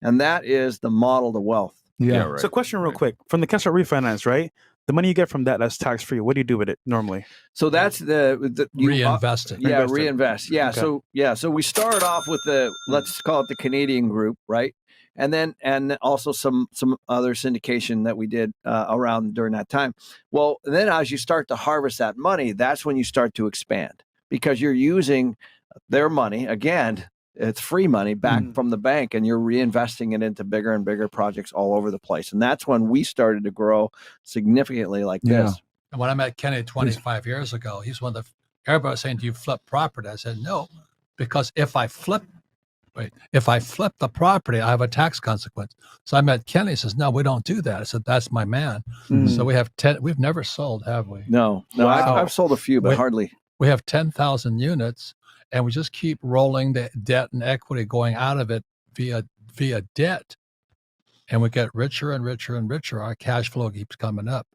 And that is the model to wealth. Yeah. Right. So question real quick, from the cash out refinance, right? The money you get from that's tax free. What do you do with it normally? So that's the reinvest it. Yeah. Reinvest. Yeah. Okay. So we started off with let's call it the Canadian group, right? And also some other syndication that we did around during that time. Well, then as you start to harvest that money, that's when you start to expand because you're using their money. Again, it's free money back from the bank and you're reinvesting it into bigger and bigger projects all over the place. And that's when we started to grow significantly like this. And when I met Kenny 25 years ago, he's one of everybody was saying, do you flip property? I said, no, because if I flip the property, I have a tax consequence. So I met Kenny. He says, no, we don't do that. I said, that's my man. So we have 10. We've never sold, have we? No. Wow. I've sold a few, but hardly. We have 10,000 units, and we just keep rolling the debt and equity going out of it via debt. And we get richer and richer and richer. Our cash flow keeps coming up.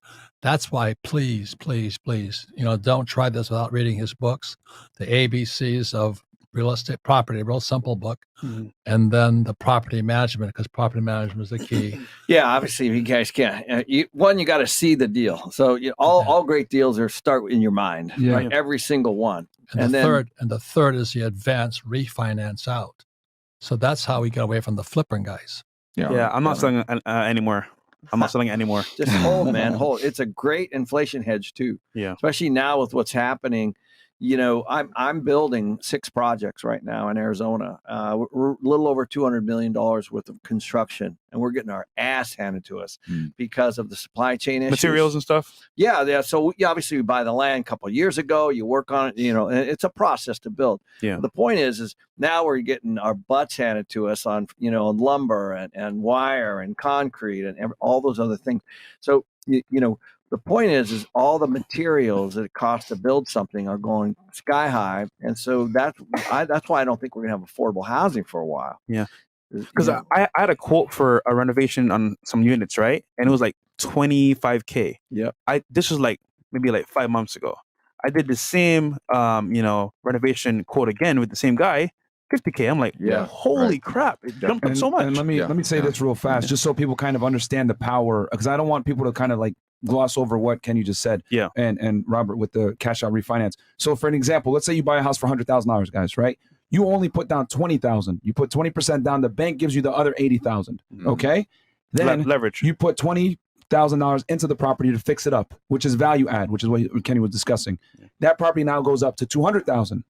That's why, please, don't try this without reading his books, the ABCs of real estate property, a real simple book, and then the property management, because property management is the key. Yeah, obviously you guys can't. You got to see the deal. So all great deals start in your mind, right? Every single one. And the third is the advance refinance out. So that's how we get away from the flipping guys. Yeah, I'm not selling anymore. I'm not selling anymore. Just hold, man, hold. It's a great inflation hedge too. Yeah, especially now with what's happening. I'm building 6 projects right now in Arizona. We're a little over $200 million worth of construction, and we're getting our ass handed to us because of the supply chain issues. Materials and stuff? Yeah. So obviously we buy the land a couple of years ago. You work on it, and it's a process to build. Yeah. The point is now we're getting our butts handed to us on, lumber and wire and concrete and all those other things. So, the point is all the materials that it costs to build something are going sky high, and so that's why I don't think we're gonna have affordable housing for a while. Yeah, because I had a quote for a renovation on some units, right, and it was like $25K. Yeah, this was maybe 5 months ago. I did the same renovation quote again with the same guy. $50K. I'm like, holy crap! It jumped up so much. And let me say this real fast, just so people kind of understand the power, because I don't want people to kind of gloss over what Kenny just said. Yeah. And Robert with the cash out refinance. So for an example, let's say you buy a house for $100,000, guys, right? You only put down $20,000. You put 20% down. The bank gives you the other $80,000. Okay. Then leverage. You put $20,000 into the property to fix it up, which is value add, which is what Kenny was discussing. That property now goes up to $200,000.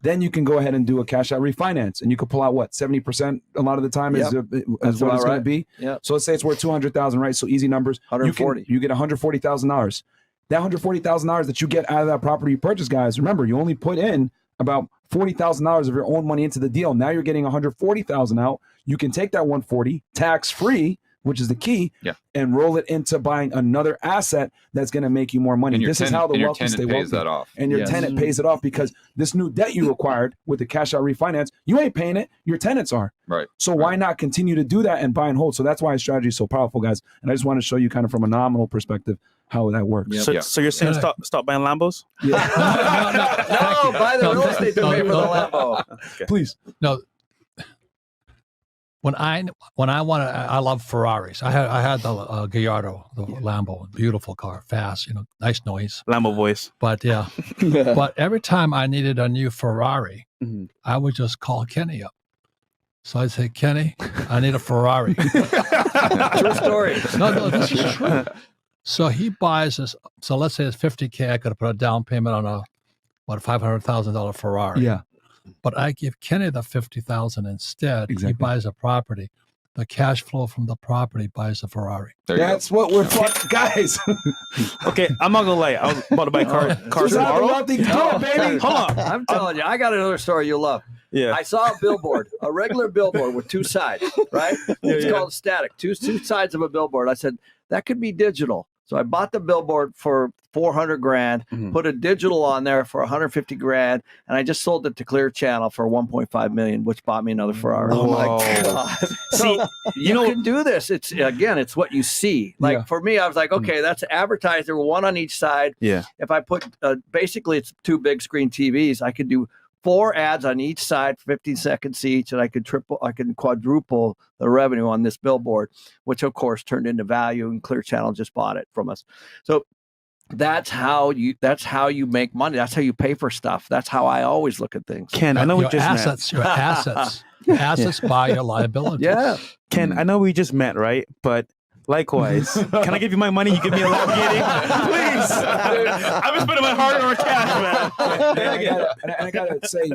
Then you can go ahead and do a cash out refinance, and you could pull out 70% a lot of the time is what it's going to be. Yep. So let's say it's worth $200,000, right? So easy numbers. 140. You get $140,000. That $140,000 that you get out of that property you purchase, guys. Remember, you only put in about $40,000 of your own money into the deal. Now you're getting $140,000 out. You can take that $140 tax free which is the key, Yeah. and roll it into buying another asset that's going to make you more money. And your This is how the and your wealthy stay tenant pays wealthy. that off. And your Yes. tenant pays it off, because this new debt you acquired with the cash out refinance, you ain't paying it, your tenants are. Right. So why not continue to do that and buy and hold? So that's why his strategy is so powerful, guys. And I just want to show you kind of from a nominal perspective how that works. Yep. So you're saying stop buying Lambos? Yeah. No, buy the real estate to pay for the Lambo. Please. No. When I want to, I love Ferraris. I had the Gallardo, the Lambo, beautiful car, fast, nice noise. Lambo voice. But yeah, but every time I needed a new Ferrari, Mhm. I would just call Kenny up. So I'd say, Kenny, I need a Ferrari. True story. No, this is true. So he buys this. So let's say it's $50K. I could have put a down payment on a $500,000 Ferrari. Yeah. But I give Kenny the $50,000 instead. Exactly. He buys a property. The cash flow from the property buys a Ferrari. There you go. That's what we're guys. Okay, I'm not gonna lie. I was about to buy car This is how the tomorrow. wealthy do it, baby. Hold on. I'm telling you, I got another story you'll love. Yeah. I saw a billboard, a regular billboard with two sides, right? It's called static, two sides of a billboard. I said, that could be digital. So I bought the billboard for $400,000, Mhm. put a digital on there for $150,000, and I just sold it to Clear Channel for $1.5 million, which bought me another Ferrari. Oh my God. See, So you can do this. It's what you see. Like Yeah. for me, I was like, okay, that's advertiser, one on each side. Yeah. If I put basically it's two big screen TVs, I could do 4 ads on each side, 15 seconds each, and I could quadruple the revenue on this billboard, which of course turned into value, and Clear Channel just bought it from us. So that's how you make money. That's how you pay for stuff. That's how I always look at things. Ken, I know we Your just met. assets, your assets. Your assets buy your liabilities. Yeah. Ken, I know we just met, right? But likewise, can I give you my money? You give me a Lamborghini, please. I've been spending my hard-earned cash, man. And I gotta say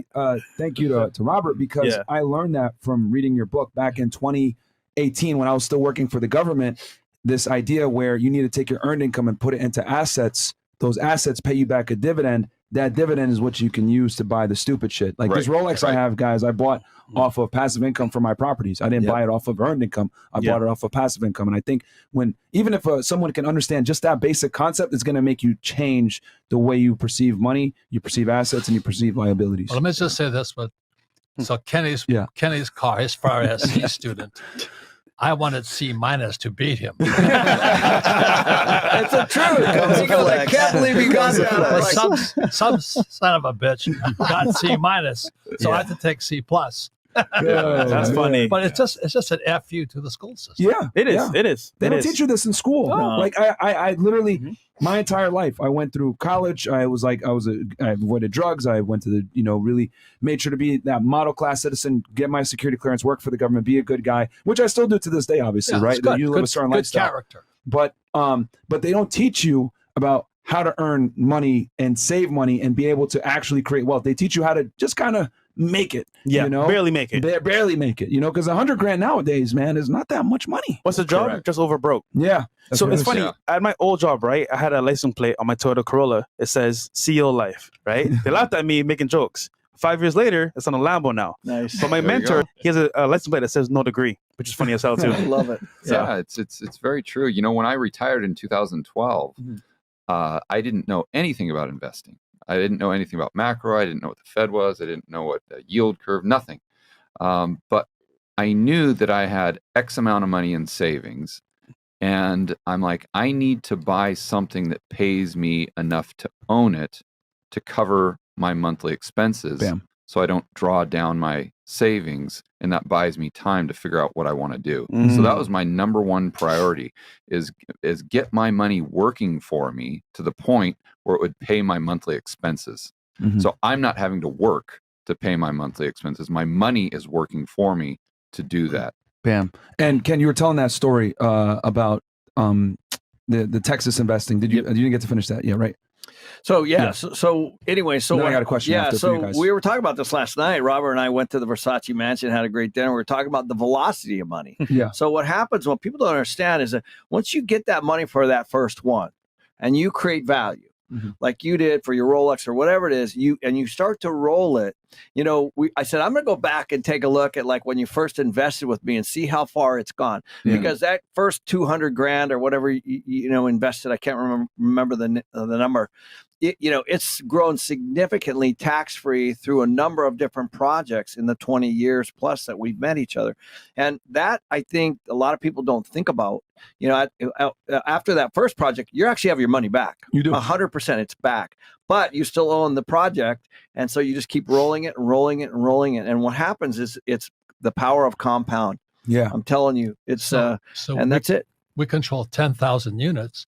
thank you to Robert, because Yeah. I learned that from reading your book back in 2018 when I was still working for the government. This idea where you need to take your earned income and put it into assets. Those assets pay you back a dividend. That dividend is what you can use to buy the stupid shit. Like this Rolex I have, guys, I bought off of passive income for my properties. I didn't buy it off of earned income. I bought it off of passive income. And I think even if someone can understand just that basic concept, it's going to make you change the way you perceive money, you perceive assets, and you perceive liabilities. Well, let me just say this, but so Kenny's car, his Ferrari has C student. I wanted C- to beat him. That's the truth. He goes, I can't believe he got that. I'm But like, some son of a bitch got C-, so I had to take C+. That's funny. But it's just an FU to the school system. Yeah, It is. yeah. It is. They It don't is. teach you this in school. No. Like I literally, my entire life, I went through college. I avoided drugs. I went to the, really made sure to be that model class citizen, get my security clearance, work for the government, be a good guy, which I still do to this day, obviously, Yeah, right? it's good. You live a certain good lifestyle. character. But they don't teach you about how to earn money and save money and be able to actually create wealth. They teach you how to just kind of make it. Yeah, barely make it. Barely make it. Because $100,000 nowadays, man, is not that much money. What's the job? Correct. Just over broke. Yeah. that's So what it's it is. funny. Yeah. At my old job, right, I had a license plate on my Toyota Corolla. It says CEO Life, right? They laughed at me making jokes. 5 years later, it's on a Lambo now. nice. But my There you mentor, go. he has a license plate that says no degree, which is funny as hell too. I love it. Yeah, it's very true. When I retired in 2012, I didn't know anything about investing. I didn't know anything about macro. I didn't know what the Fed was. I didn't know what the yield curve, nothing. But I knew that I had X amount of money in savings. And I'm like, I need to buy something that pays me enough to own it to cover my monthly expenses. Bam. So I don't draw down my savings, and that buys me time to figure out what I want to do. Mhm. So that was my number one priority is get my money working for me to the point where it would pay my monthly expenses. Mhm. So I'm not having to work to pay my monthly expenses. My money is working for me to do that. Bam. And Ken, you were telling that story about the Texas investing. Did you didn't get to finish that? Yeah, right. So Yeah. So anyway, so Then I what- got a question Yeah, after for you guys. we were talking about this last night. Robert and I went to the Versace mansion, had a great dinner. We were talking about the velocity of money. Yeah. So what happens, what people don't understand is that once you get that money for that first one, and you create value, Mhm. like you did for your Rolex or whatever it is, you start to roll it. I said, I'm going to go back and take a look at like when you first invested with me and see how far it's gone. Yeah. Because that first 200 grand or whatever, invested, I can't remember the number. It's grown significantly tax-free through a number of different projects in the 20 years plus that we've met each other. And that, I think a lot of people don't think about. After that first project, you actually have your money back. You do. 100%, it's back. But you still own the project. And so you just keep rolling it and rolling it and rolling it. And what happens is it's the power of compound. Yeah. I'm telling you, it's that's it. We control 10,000 units.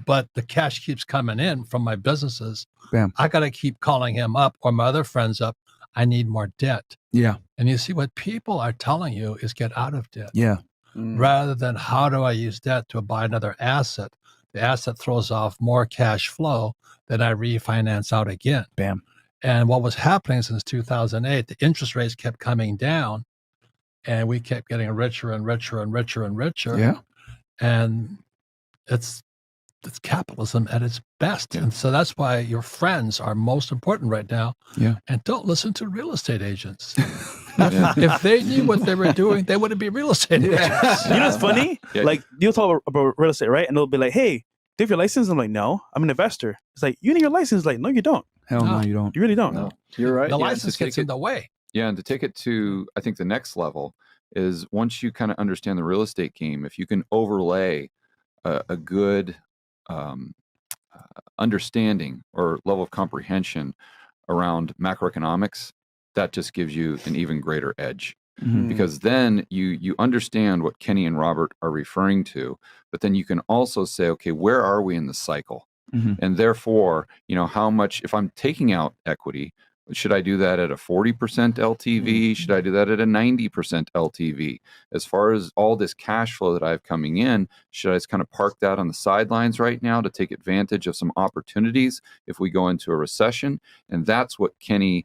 But the cash keeps coming in from my businesses. Bam. I got to keep calling him up or my other friends up. I need more debt. Yeah. And you see what people are telling you is get out of debt. Yeah. Rather than how do I use debt to buy another asset? The asset throws off more cash flow than I refinance out again. Bam. And what was happening since 2008, the interest rates kept coming down and we kept getting richer and richer and richer and richer. Yeah. And it's capitalism at its best. And so that's why your friends are most important right now. Yeah. And don't listen to real estate agents. If they knew what they were doing, they wouldn't be real estate agents. You know what's funny? Yeah. Like, you'll talk about real estate, right? And they'll be like, hey, do you have your license? I'm like, no, I'm an investor. It's like, you need your license? Like, no, you don't. Hell no, you don't. You really don't. No, you're right. The Yeah, license to gets take in the way. Yeah, and to take it to, I think, the next level is once you kind of understand the real estate game, if you can overlay a good understanding or level of comprehension around macroeconomics, that just gives you an even greater edge. Because then you understand what Kenny and Robert are referring to, but then you can also say, okay, where are we in the cycle? And therefore, how much, if I'm taking out equity, should I do that at a 40% LTV? Should I do that at a 90% LTV? As far as all this cash flow that I have coming in, should I just kind of park that on the sidelines right now to take advantage of some opportunities if we go into a recession? And that's what Kenny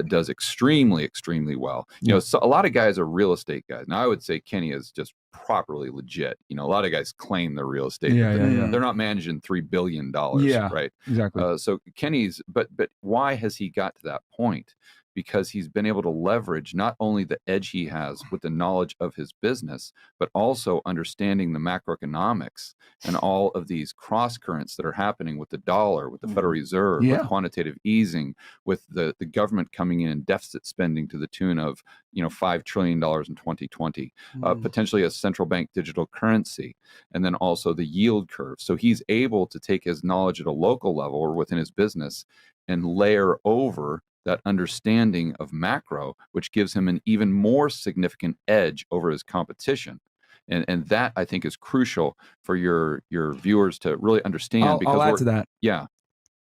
does extremely, extremely well. So a lot of guys are real estate guys. Now I would say Kenny is just properly legit. A lot of guys claim they're real estate. They're not managing $3 billion. Right. Exactly. So Kenny's, but why has he got to that point? Because he's been able to leverage not only the edge he has with the knowledge of his business, but also understanding the macroeconomics and all of these cross currents that are happening with the dollar, with the Federal Reserve, with quantitative easing, with the government coming in and deficit spending to the tune of $5 trillion in 2020, potentially a central bank digital currency, and then also the yield curve. So he's able to take his knowledge at a local level or within his business and layer over that understanding of macro, which gives him an even more significant edge over his competition. And that, I think, is crucial for your viewers to really understand. I'll add to that. Yeah.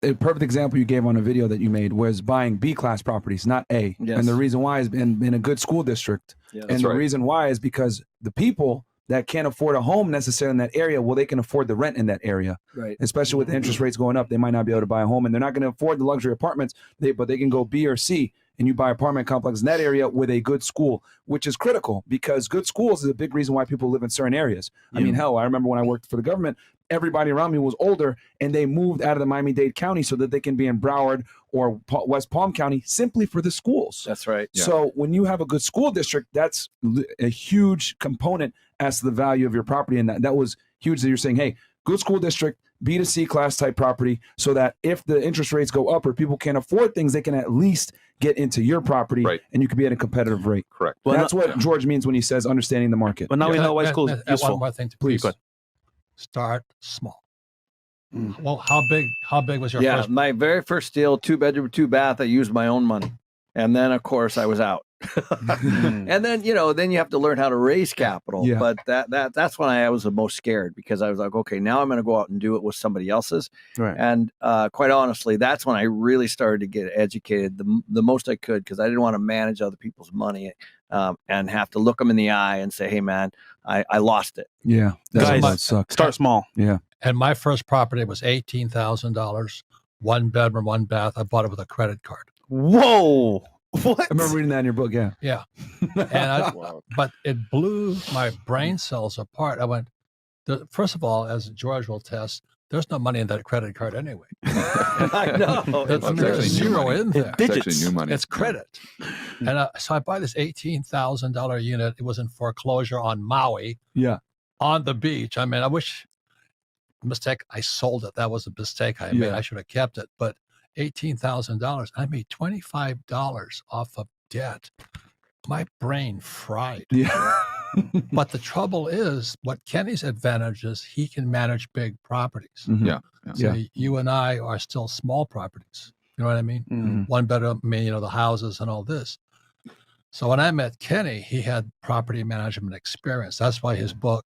A perfect example you gave on a video that you made was buying B-class properties, not A. Yes. And the reason why is in a good school district. Yes. And That's the right. reason why is because the people that can't afford a home necessarily in that area, well, they can afford the rent in that area. Right. Especially with interest rates going up, they might not be able to buy a home, and they're not going to afford the luxury apartments, but they can go B or C, and you buy apartment complex in that area with a good school, which is critical because good schools is a big reason why people live in certain areas. I mean, hell, I remember when I worked for the government, everybody around me was older, and they moved out of the Miami-Dade County so that they can be in Broward or West Palm County simply for the schools. That's right. Yeah. So when you have a good school district, that's a huge component as to the value of your property. And that was huge that you're saying, hey, good school district, B to C class type property, so that if the interest rates go up or people can't afford things, they can at least get into your property and you can be at a competitive rate. Correct. Well, that's what George means when he says understanding the market. But now we know why school is One useful. more thing to Please. please. Start small. Well, how big was your Yeah, first? my very first deal, 2-bedroom, 2-bath, I used my own money. And then, of course, I was out. And then, then you have to learn how to raise capital. Yeah. But that's when I was the most scared because I was like, okay, now I'm going to go out and do it with somebody else's. Right. And quite honestly, that's when I really started to get educated the most I could because I didn't want to manage other people's money and have to look them in the eye and say, hey, man, I lost it. Yeah. Guys, that sucks. Start small. Yeah. And my first property was $18,000, 1 bedroom, 1 bath. I bought it with a credit card. Whoa. What? I remember reading that in your book. Yeah. Yeah. And Wow. but it blew my brain cells apart. I went, first of all, as George will test, there's no money in that credit card anyway. I know. There's actually new zero money. in there. It's actually new money. It's credit. And so I buy this $18,000 unit. It was in foreclosure on Maui. Yeah. On the beach. I mean, I wish mistake. I sold it. That was a mistake I made. I should have kept it. But $18,000. I made $25 off of debt. My brain fried. Yeah. But the trouble is, what Kenny's advantage is, he can manage big properties. Mhm. Yeah. So you and I are still small properties. You know what I mean? Mhm. One bedroom, the houses and all this. So when I met Kenny, he had property management experience. That's why his book,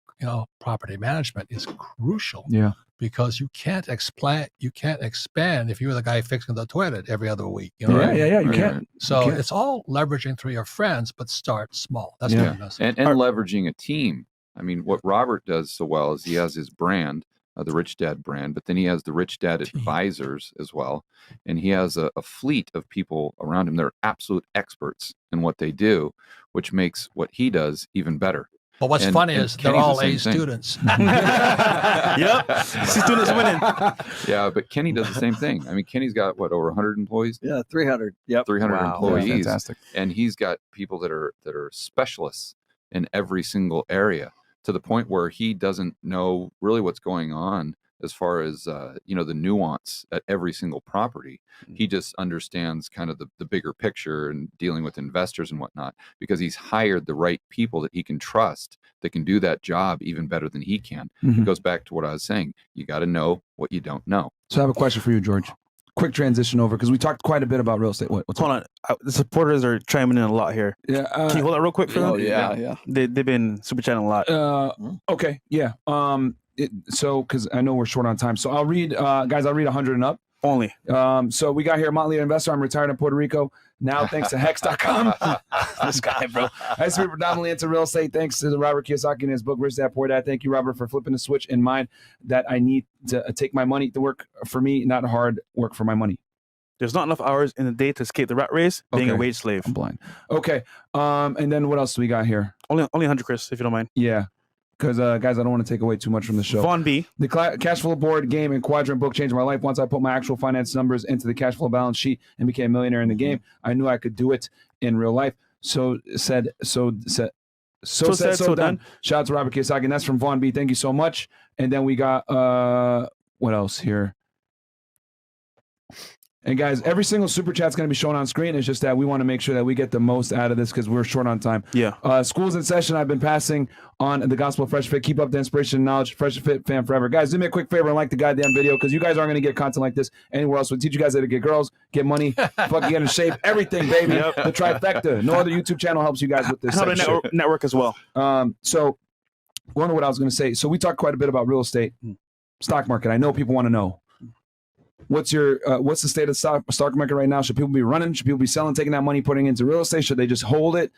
Property Management, is crucial. Yeah. Because you can't expand if you're the guy fixing the toilet every other week. You know what I mean? Yeah. You Right, can't. right. So can't. it's all leveraging through your friends, but start small. That's Yeah. my message. And leveraging a team. I mean, what Robert does so well is he has his brand, the Rich Dad brand, but then he has the Rich Dad advisors as well. And he has a fleet of people around him that are absolute experts in what they do, which makes what he does even better. But what's funny is they're Kenny's the all same A thing. students. Yep. Students winning. Yeah, but Kenny does the same thing. I mean, Kenny's got over 100 employees? Yeah, 300. Yep. 300 Wow. employees. Fantastic. And he's got people that are specialists in every single area, to the point where he doesn't know really what's going on as far as the nuance at every single property. He just understands kind of the bigger picture and dealing with investors and whatnot, because he's hired the right people that he can trust that can do that job even better than he can. Mhm. It goes back to what I was saying. You got to know what you don't know. So I have a question for you, George. Quick transition over, because we talked quite a bit about real estate. What's Hold on. The supporters are chiming in a lot here. Yeah. Can you hold that real quick for them? Oh yeah. They've been super chatting a lot. Okay. Yeah. Because I know we're short on time, so I'll read, guys. I'll read 100 and up. Only. So we got here, Motley Investor. I'm retired in Puerto Rico now, thanks to Hex.com. This guy, bro. I used to be predominantly into real estate, thanks to Robert Kiyosaki and his book, Rich Dad Poor Dad. Thank you, Robert, for flipping the switch in mind that I need to take my money to work for me, not hard work for my money. There's not enough hours in the day to escape the rat race, being a Okay. wage slave. I'm blind. Okay. And then what else do we got here? Only 100, Chris, if you don't mind. Yeah. Because, guys, I don't want to take away too much from the show. Vaughn B. The cash flow board game and quadrant book changed my life. Once I put my actual finance numbers into the cash flow balance sheet and became a millionaire in the game, I knew I could do it in real life. So done. Shout out to Robert Kiyosaki, and that's from Vaughn B. Thank you so much. And then we got what else here? And guys, every single super chat's going to be shown on screen. It's just that we want to make sure that we get the most out of this because we're short on time. Yeah. School's in session. I've been passing on the gospel of Fresh Fit. Keep up the inspiration and knowledge. Fresh Fit fan forever. Guys, do me a quick favor and like the goddamn video because you guys aren't going to get content like this anywhere else. We teach you guys how to get girls, get money, fucking get in shape, everything, baby. Yep. The trifecta. No other YouTube channel helps you guys with this. How to network as well. So wonder what I was going to say. So we talked quite a bit about real estate, stock market. I know people want to know. What's the state of the stock market right now? Should people be running? Should people be selling, taking that money, putting it into real estate? Should they just hold it,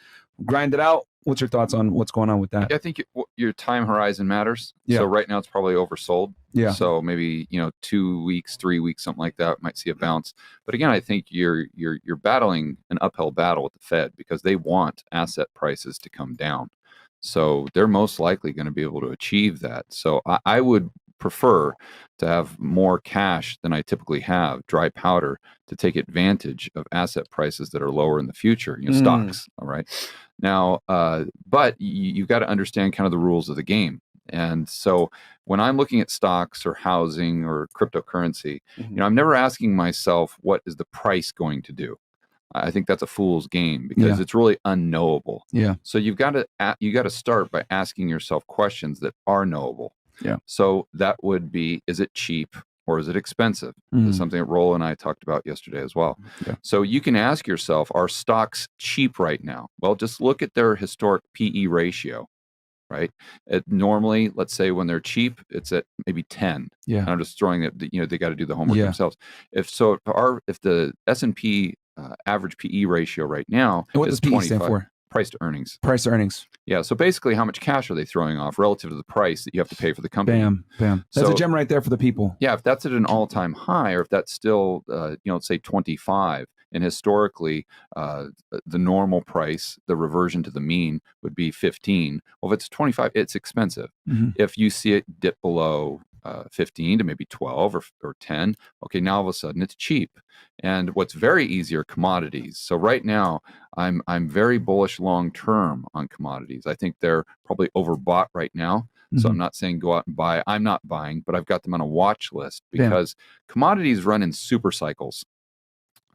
grind it out? What's your thoughts on what's going on with that? I think your time horizon matters. Yeah. So right now it's probably oversold. Yeah. So maybe 2 weeks, 3 weeks, something like that might see a bounce. But again, I think you're battling an uphill battle with the Fed because they want asset prices to come down. So they're most likely going to be able to achieve that. So I would prefer to have more cash than I typically have, dry powder, to take advantage of asset prices that are lower in the future, stocks. All right. Now, but you've got to understand kind of the rules of the game. And so when I'm looking at stocks or housing or cryptocurrency, I'm never asking myself, what is the price going to do? I think that's a fool's game because it's really unknowable. Yeah. So you got to start by asking yourself questions that are knowable. Yeah. So that would be, is it cheap or is it expensive? This is something that Roll and I talked about yesterday as well. Yeah. So you can ask yourself, are stocks cheap right now? Well, just look at their historic PE ratio, right? Normally, let's say when they're cheap, it's at maybe 10. Yeah. And I'm just throwing it, they got to do the homework Yeah. themselves. If the S&P average PE ratio right now And what is does PE 25, stand for? price to earnings. Price to earnings. Yeah. So basically, how much cash are they throwing off relative to the price that you have to pay for the company? Bam, bam. That's So- a gem right there for the people. Yeah. If that's at an all-time high, or if that's still, let's say 25, and historically, the normal price, the reversion to the mean would be 15. Well, if it's 25, it's expensive. Mhm. If you see it dip below 15 to maybe 12 or 10. Okay, now all of a sudden it's cheap. And what's very easy are commodities. So right now I'm very bullish long term on commodities. I think they're probably overbought right now. So I'm not saying go out and buy. I'm not buying, but I've got them on a watch list because commodities run in super cycles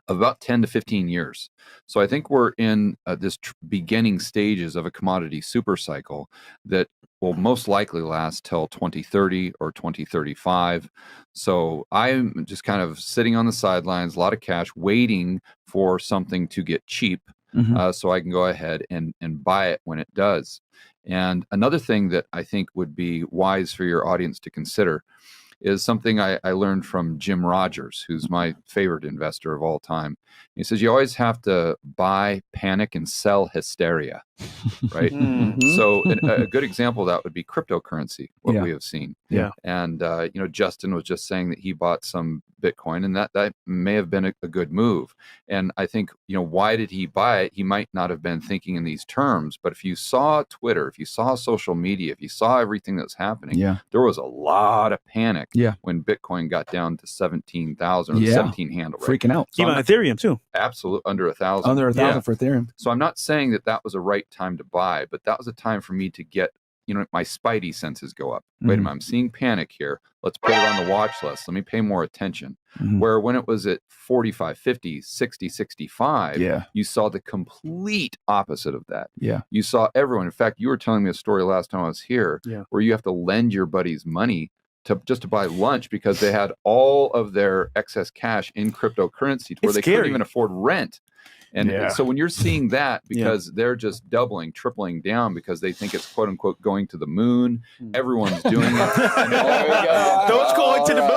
of about 10 to 15 years. So I think we're in this beginning stages of a commodity super cycle that will most likely last till 2030 or 2035. So I'm just kind of sitting on the sidelines, a lot of cash, waiting for something to get cheap so I can go ahead and buy it when it does. And another thing that I think would be wise for your audience to consider is something I learned from Jim Rogers, who's my favorite investor of all time. He says, you always have to buy, panic, and sell hysteria, right? So a good example of that would be cryptocurrency, what we have seen. And, Justin was just saying that he bought some Bitcoin, and that may have been a good move. And I think, why did he buy it? He might not have been thinking in these terms, but if you saw Twitter, if you saw social media, if you saw everything that was happening, there was a lot of panic when Bitcoin got down to 17,000 or the 17 handle. Right? Freaking out. So even Ethereum too. Absolutely. Under 1,000. Under 1,000 for Ethereum. So I'm not saying that was a right time to buy, but that was a time for me to get, my spidey senses go up. Wait a minute, I'm seeing panic here. Let's put it on the watch list. Let me pay more attention. Where when it was at 45, 50, 60, 65, you saw the complete opposite of that. You saw everyone. In fact, you were telling me a story last time I was here where you have to lend your buddies money to buy lunch because they had all of their excess cash in cryptocurrency where they couldn't even afford rent. And so when you're seeing that, because they're just doubling, tripling down because they think it's quote unquote going to the moon, everyone's doing it. Don't go into the moon.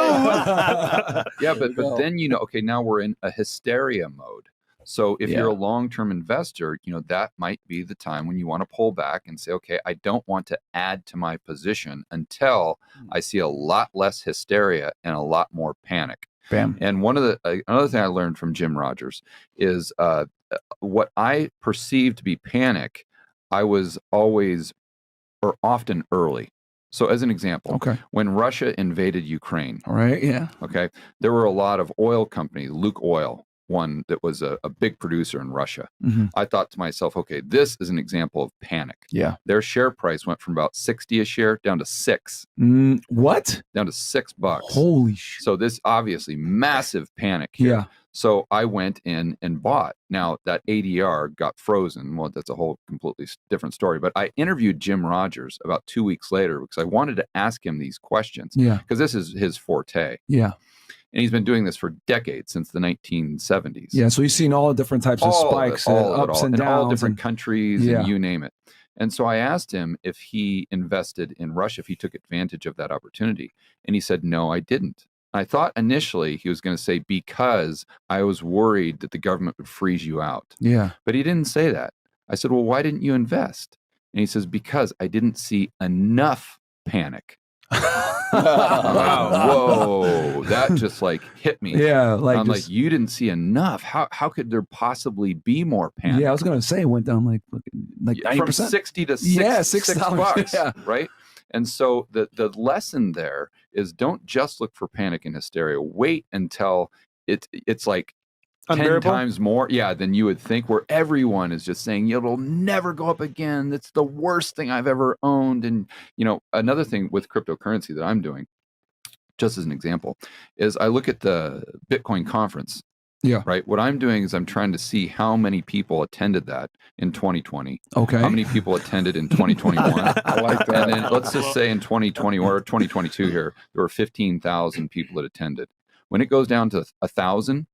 But then, okay, now we're in a hysteria mode. So if you're a long-term investor, that might be the time when you want to pull back and say, okay, I don't want to add to my position until I see a lot less hysteria and a lot more panic. Bam. And another thing I learned from Jim Rogers is what I perceived to be panic, I was always or often early. So as an example, when Russia invaded Ukraine, there were a lot of oil companies, Luke Oil, one that was a big producer in Russia. I thought to myself, okay, this is an example of panic. Their share price went from about 60 a share down to $6. What? Down to $6. Holy shit. So this obviously massive panic here. So I went in and bought. Now that ADR got frozen. Well, that's a whole completely different story. But I interviewed Jim Rogers about 2 weeks later because I wanted to ask him these questions. Because this is his forte. And he's been doing this for decades, since the 1970s. So you've seen all the different types of spikes, ups and downs. All different countries, and you name it. And so I asked him if he invested in Russia, if he took advantage of that opportunity. And he said, no, I didn't. I thought initially he was going to say, because I was worried that the government would freeze you out. But he didn't say that. I said, well, why didn't you invest? And he says, because I didn't see enough panic. Whoa, that just hit me. I'm like, you didn't see enough. How could there possibly be more panic? I was gonna say it went down like 90%. From 60 to $6, right? And so the lesson there is, don't just look for panic and hysteria. Wait until it's like 10 times more than you would think, where everyone is just saying it'll never go up again. That's the worst thing I've ever owned. And another thing with cryptocurrency that I'm doing, just as an example, is I look at the Bitcoin conference. Right. What I'm doing is I'm trying to see how many people attended that in 2020. How many people attended in 2021. I like that. And then let's just say in 2020 or 2022 here, there were 15,000 people that attended. When it goes down to 1,000,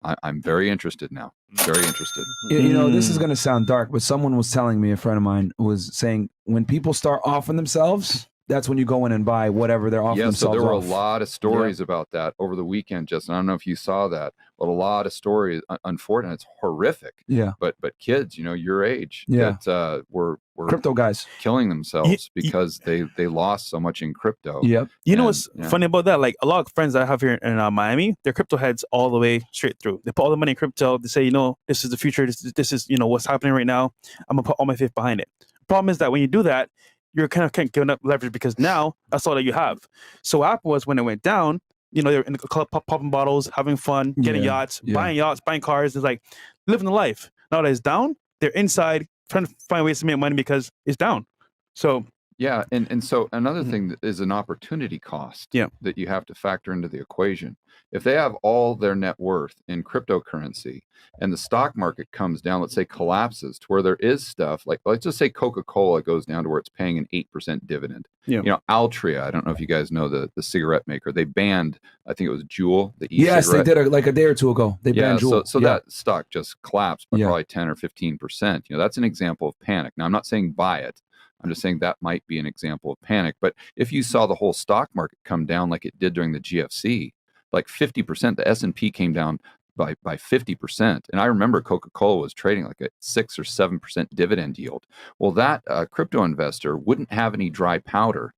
I'm very interested now. Very interested. This is going to sound dark, but someone was telling me, a friend of mine was saying, when people start offering themselves, that's when you go in and buy whatever they're offering themselves. So there were a lot of stories about that over the weekend, Justin. I don't know if you saw that, but a lot of stories. Unfortunately, it's horrific. But kids, your age, that were crypto guys killing themselves because they lost so much in crypto. You know what's funny about that? Like, a lot of friends I have here in Miami, they're crypto heads all the way straight through. They put all the money in crypto. They say, this is the future. This is what's happening right now. I'm gonna put all my faith behind it. Problem is that when you do that, you're kind of giving up leverage because now that's all that you have. So what happened was when it went down, they're in the club popping bottles, having fun, getting yachts, buying cars. It's like living the life. Now that it's down, they're inside trying to find ways to make money because it's down. So yeah, and so another thing that is an opportunity cost that you have to factor into the equation. If they have all their net worth in cryptocurrency and the stock market comes down, let's say collapses to where there is stuff like, let's just say Coca-Cola goes down to where it's paying an 8% dividend. Altria, I don't know if you guys know the cigarette maker, they banned, I think it was Juul, the e-cigarette. Yes, they did like a day or two ago. They banned Juul. So that stock just collapsed by probably 10 or 15%. That's an example of panic. Now, I'm not saying buy it. I'm just saying that might be an example of panic. But if you saw the whole stock market come down like it did during the GFC, like 50%, the S&P came down by 50%. And I remember Coca-Cola was trading like a 6 or 7% dividend yield. Well, that crypto investor wouldn't have any dry powder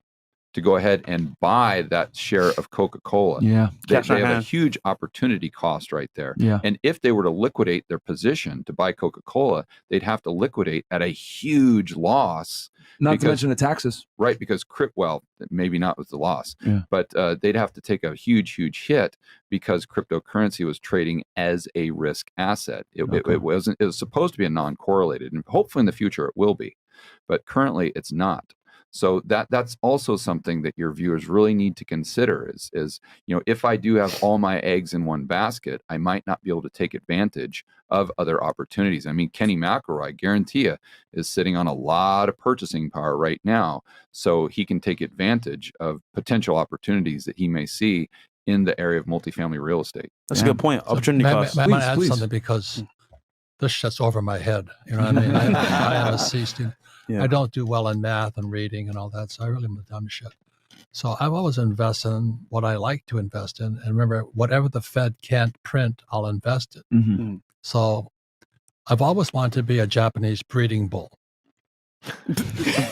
to go ahead and buy that share of Coca-Cola. Yeah. They have a huge opportunity cost right there. Yeah. And if they were to liquidate their position to buy Coca-Cola, they'd have to liquidate at a huge loss. Not to mention the taxes. Right, because maybe not with the loss, but they'd have to take a huge hit because cryptocurrency was trading as a risk asset. It was supposed to be a non-correlated, and hopefully in the future it will be. But currently it's not. So that's also something that your viewers really need to consider is if I do have all my eggs in one basket, I might not be able to take advantage of other opportunities. I mean, Kenny McElroy, I guarantee you, is sitting on a lot of purchasing power right now, so he can take advantage of potential opportunities that he may see in the area of multifamily real estate. That's a good point. Opportunity cost. I might add something because this shit's over my head. You know what I mean? I am a C student. I don't do well in math and reading and all that, so I really am a dumb shit. So I've always invested in what I like to invest in. And remember, whatever the Fed can't print, I'll invest it. Mm-hmm. So I've always wanted to be a Japanese breeding bull.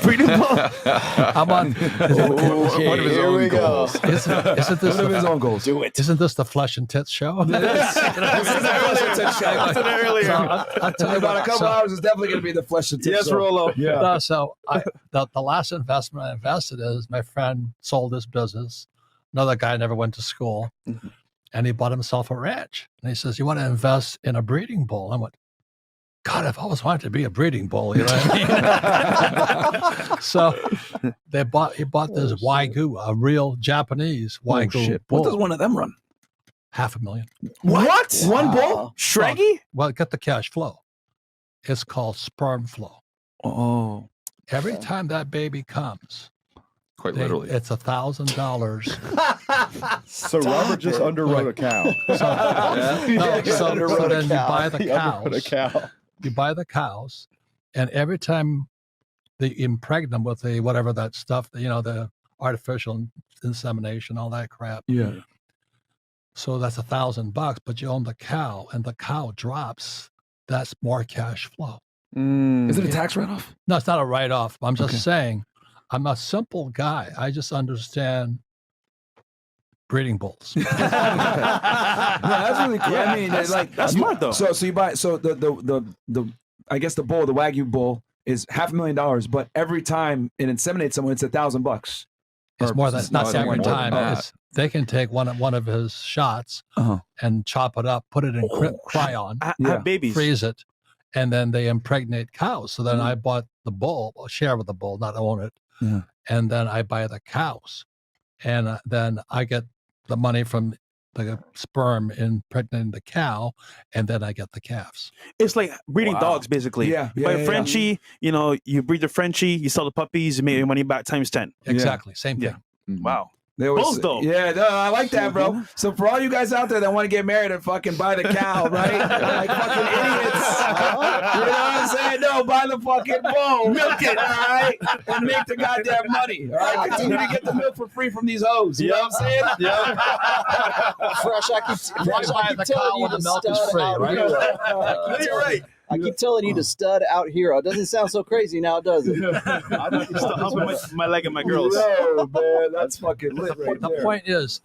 Breeding bull? I'm on. One of his own goals. Isn't this One of his own goals? Do it. Isn't this the Flesh and Tits show? This is the earlier. So I'll tell you about what, a couple hours, it's definitely going to be the Flesh and Tits. Yes, show. Rolo. Yeah. No, so the last investment I invested is my friend sold his business. Another guy never went to school, and he bought himself a ranch. And he says, "You want to invest in a breeding bull?" I went, God, I've always wanted to be a breeding bull. You know what I mean? So he bought this Wagyu, a real Japanese Wagyu bull. What does one of them run? $500,000. What? One bull? Wow. Shraggy? Well, get the cash flow. It's called sperm flow. Oh. Every time that baby comes, Quite literally. it's $1,000. So Robert just underwrote a cow. So then you buy the Underwrote a cow. You buy the cows, and every time they impregnate them with whatever that stuff, the artificial insemination, all that crap. Yeah. So that's $1,000, but you own the cow, and the cow drops. That's more cash flow. Is it a tax write-off? No, it's not a write-off. I'm just saying, I'm a simple guy. I just understand breeding bulls. No, that's really cool. I mean, that's smart though. So you buy the I guess the Wagyu bull is $500,000, but every time it inseminates someone, it's $1,000. It's more than not every more than time. that. They can take one of his shots and chop it up, put it in cryon, Have babies. freeze it, and then they impregnate cows. So then I bought the bull, share with the bull, not own it, and then I buy the cows, and then I get the money from the sperm impregnating the cow, and then I get the calves. It's like breeding dogs, basically. Yeah. By a Frenchie, you breed the Frenchie, you sell the puppies, you make your money back times 10. Exactly, same thing. Wow. They always Bulls, though. Yeah, no, I like that, bro. So for all you guys out there that want to get married and fucking buy the cow, right? Like fucking idiots. You know what I'm saying? No, buy the fucking bull, milk it, all right? And make the goddamn money. All right? Continue to get the milk for free from these hoes. You know what I'm saying? Fresh, I keep telling you the to milk is stud free, out right? here. You're right. I keep telling you to stud out hero. It doesn't sound so crazy now, does it? I'll put my leg in my girls. No, man, that's fucking lit right The there. point is,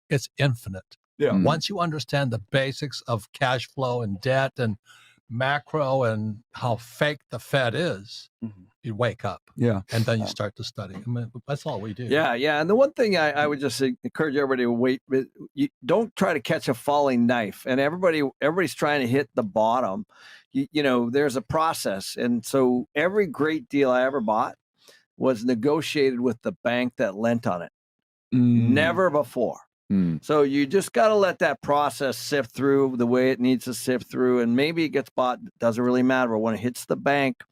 it's infinite. Yeah. Once you understand the basics of cash flow and debt and macro and how fake the Fed is, you wake up. Yeah. And then you start to study. I mean, that's all we do. Yeah, yeah. And the one thing I would just encourage everybody to wait. You don't try to catch a falling knife. And everybody's trying to hit the bottom. You know, there's a process. And so every great deal I ever bought was negotiated with the bank that lent on it. Never before. So you just got to let that process sift through the way it needs to sift through. And maybe it gets bought. Doesn't really matter. But when it hits the bank,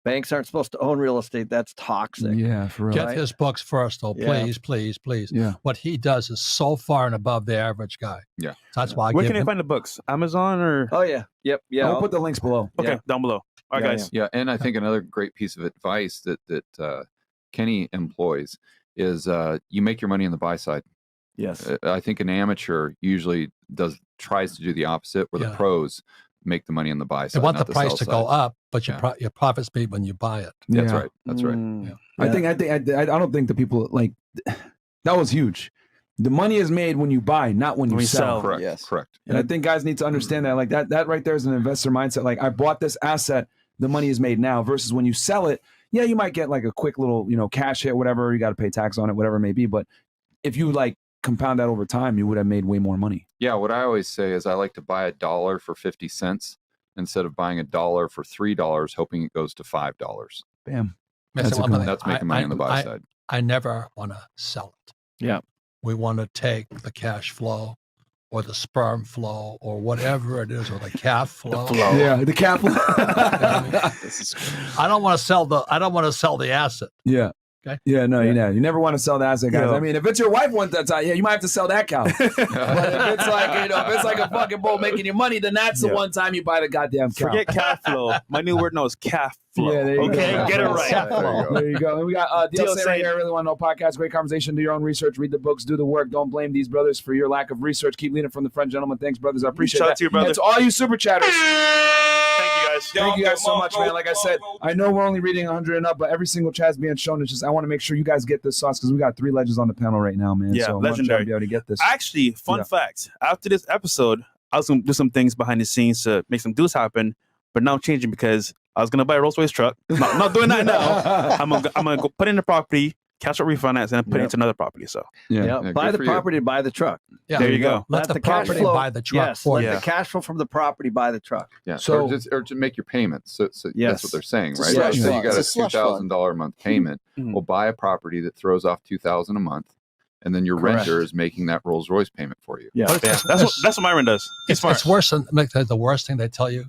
banks aren't supposed to own real estate. That's toxic. Yeah, for real. Get his books first, though. Please, please, please. Yeah. What he does is so far and above the average guy. Yeah. So that's why I Where give can I him. find the books? Amazon or? Oh, yeah. Yep. Yeah. I'll put the links below. Okay, down below. All right, Yeah, guys. Yeah, and I think another great piece of advice that Kenny employs is you make your money on the buy side. Yes. I think an amateur usually tries to do the opposite, where the pros make the money on the buy side. They want the not price sell to side. go up, but your profits made when you buy it. That's Yeah. right. That's right. I don't think the people like that was huge. The money is made when you buy, not when you sell. Correct. Yes. Correct. And I think guys need to understand that. Like that right there is an investor mindset. Like I bought this asset, the money is made now. Versus when you sell it, yeah, you might get like a quick little, cash hit, whatever. You got to pay tax on it, whatever it may be. But if you like compound that over time, you would have made way more money. Yeah. What I always say is I like to buy $1 for 50 cents instead of buying $1 for $3, hoping it goes to $5. Bam. That's making money on the buy side. I never want to sell it. Yeah. We want to take the cash flow or the sperm flow or whatever it is, or the calf flow. Yeah, the capital. I don't want to sell the asset. Yeah. Okay. Yeah, no, you never want to sell the asset, guys. Yeah. I mean, if it's your wife one that time, you might have to sell that cow. But if it's like, if it's like a fucking bull making you money, then that's the one time you buy the goddamn cow. Forget calf flow. My new word now is calf flow. Yeah, there you okay, go. get it right. There you go. And we got Deal DLC right here. I really want to know podcast. Great conversation. Do your own research. Read the books. Do the work. Don't blame these brothers for your lack of research. Keep leading from the front, gentlemen. Thanks, brothers. I appreciate Shout that. out to you, brother. And to all you super chatters. Thank you, guys. Thank you guys so much, man. Like I said, I know we're only reading 100 and up, but every single chat's being shown. It's just I want to make sure you guys get this sauce because we got 3 legends on the panel right now, man. Yeah, so I want y'all legendary. to be able to get this. Actually, fun fact. After this episode, I was going to do some things behind the scenes to make some deals happen, but now I'm changing because I was going to buy a Rolls-Royce truck. Not doing that now. I'm gonna go put in the property, cash out refinance, and put it into another property. So Yeah. Buy the property, buy the truck. Yeah. there you go. Let the property buy the truck. Yes. for Let you. the cash flow from the property buy the truck. Yeah. So- or to make your payments. So Yes. that's what they're saying, It's a right? slush So you fund. got a It's a slush fund. $2,000 a month payment. Mhm. Well, buy a property that throws off $2,000 a month, and then your Correct. renter is making that Rolls Royce payment for you. Yeah. That's what my rent does. It's worse than the worst thing they tell you: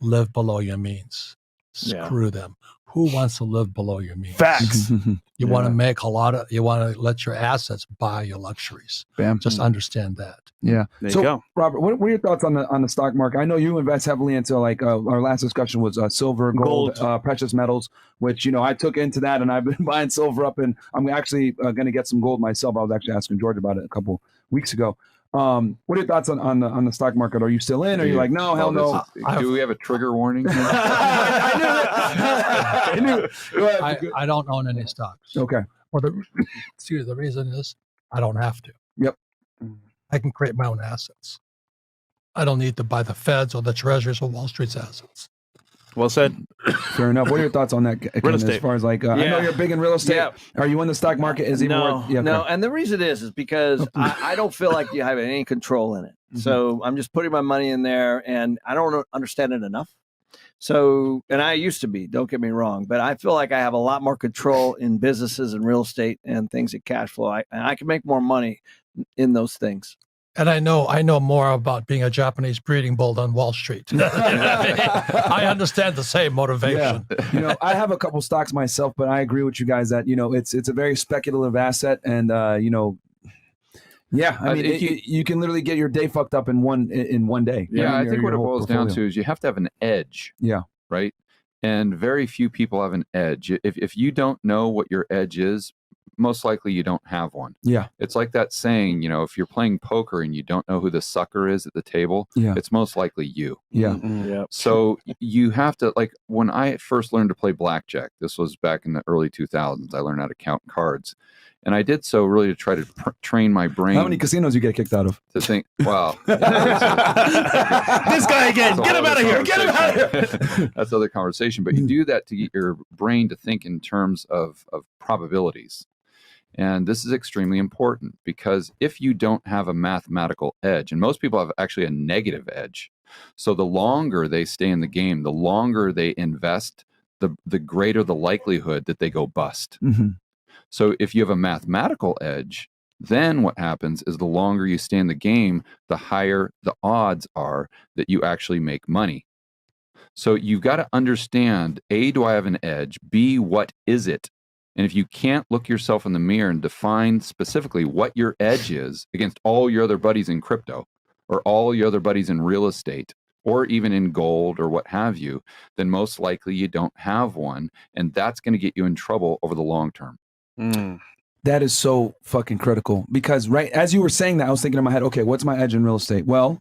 live below your means. Yeah. Screw them. Who wants to live below your means? Facts. You want to make you want to let your assets buy your luxuries. Bam. Just understand that. Yeah. There So, you go. Robert, what are your thoughts on the stock market? I know you invest heavily into like our last discussion was silver, gold. Precious metals, which I took into that, and I've been buying silver up, and I'm actually going to get some gold myself. I was actually asking George about it a couple weeks ago. What are your thoughts on the stock market? Are you still in? Are you like, no, hell no? Do we have a trigger warning? I knew it. Go ahead. I don't own any stocks. Okay. Well, the reason is I don't have to. Yep. I can create my own assets. I don't need to buy the Feds or the Treasuries or Wall Street's assets. Well said. Fair enough. What are your thoughts on that, Ken, Real as estate. far as like, I know you're big in real estate. Yeah. Are you in the stock market? Is even No, worth? Yeah, no. okay. And the reason is because I don't feel like you have any control in it. So I'm just putting my money in there, and I don't understand it enough. So, and I used to be, don't get me wrong, but I feel like I have a lot more control in businesses and real estate and things that cash flow. And I can make more money in those things. And I know more about being a Japanese breeding bull on Wall Street. I understand the same motivation. Yeah. I have a couple stocks myself, but I agree with you guys that it's a very speculative asset, and yeah, I mean, you can literally get your day fucked up in one day. Yeah, I think your what it whole boils down portfolio. to is you have to have an edge. Yeah. Right. And very few people have an edge. If you don't know what your edge is, most likely you don't have one. Yeah. It's like that saying, if you're playing poker and you don't know who the sucker is at the table, Yeah. it's most likely you. Yeah. Yeah. So you have to, like, when I first learned to play blackjack, this was back in the early 2000s, I learned how to count cards. And I did so really to try to train my brain. How many casinos you get kicked out of? To think, wow. This guy again. Get him out of here. Get him out of here. That's another conversation. But you do that to get your brain to think in terms of probabilities. And this is extremely important because if you don't have a mathematical edge, and most people have actually a negative edge, so the longer they stay in the game, the longer they invest, the greater the likelihood that they go bust. Mm-hmm. So if you have a mathematical edge, then what happens is the longer you stay in the game, the higher the odds are that you actually make money. So you've got to understand, A, do I have an edge? B, what is it? And if you can't look yourself in the mirror and define specifically what your edge is against all your other buddies in crypto or all your other buddies in real estate or even in gold or what have you, then most likely you don't have one. And that's going to get you in trouble over the long term. That is so fucking critical because right as you were saying that, I was thinking in my head, okay, what's my edge in real estate? Well,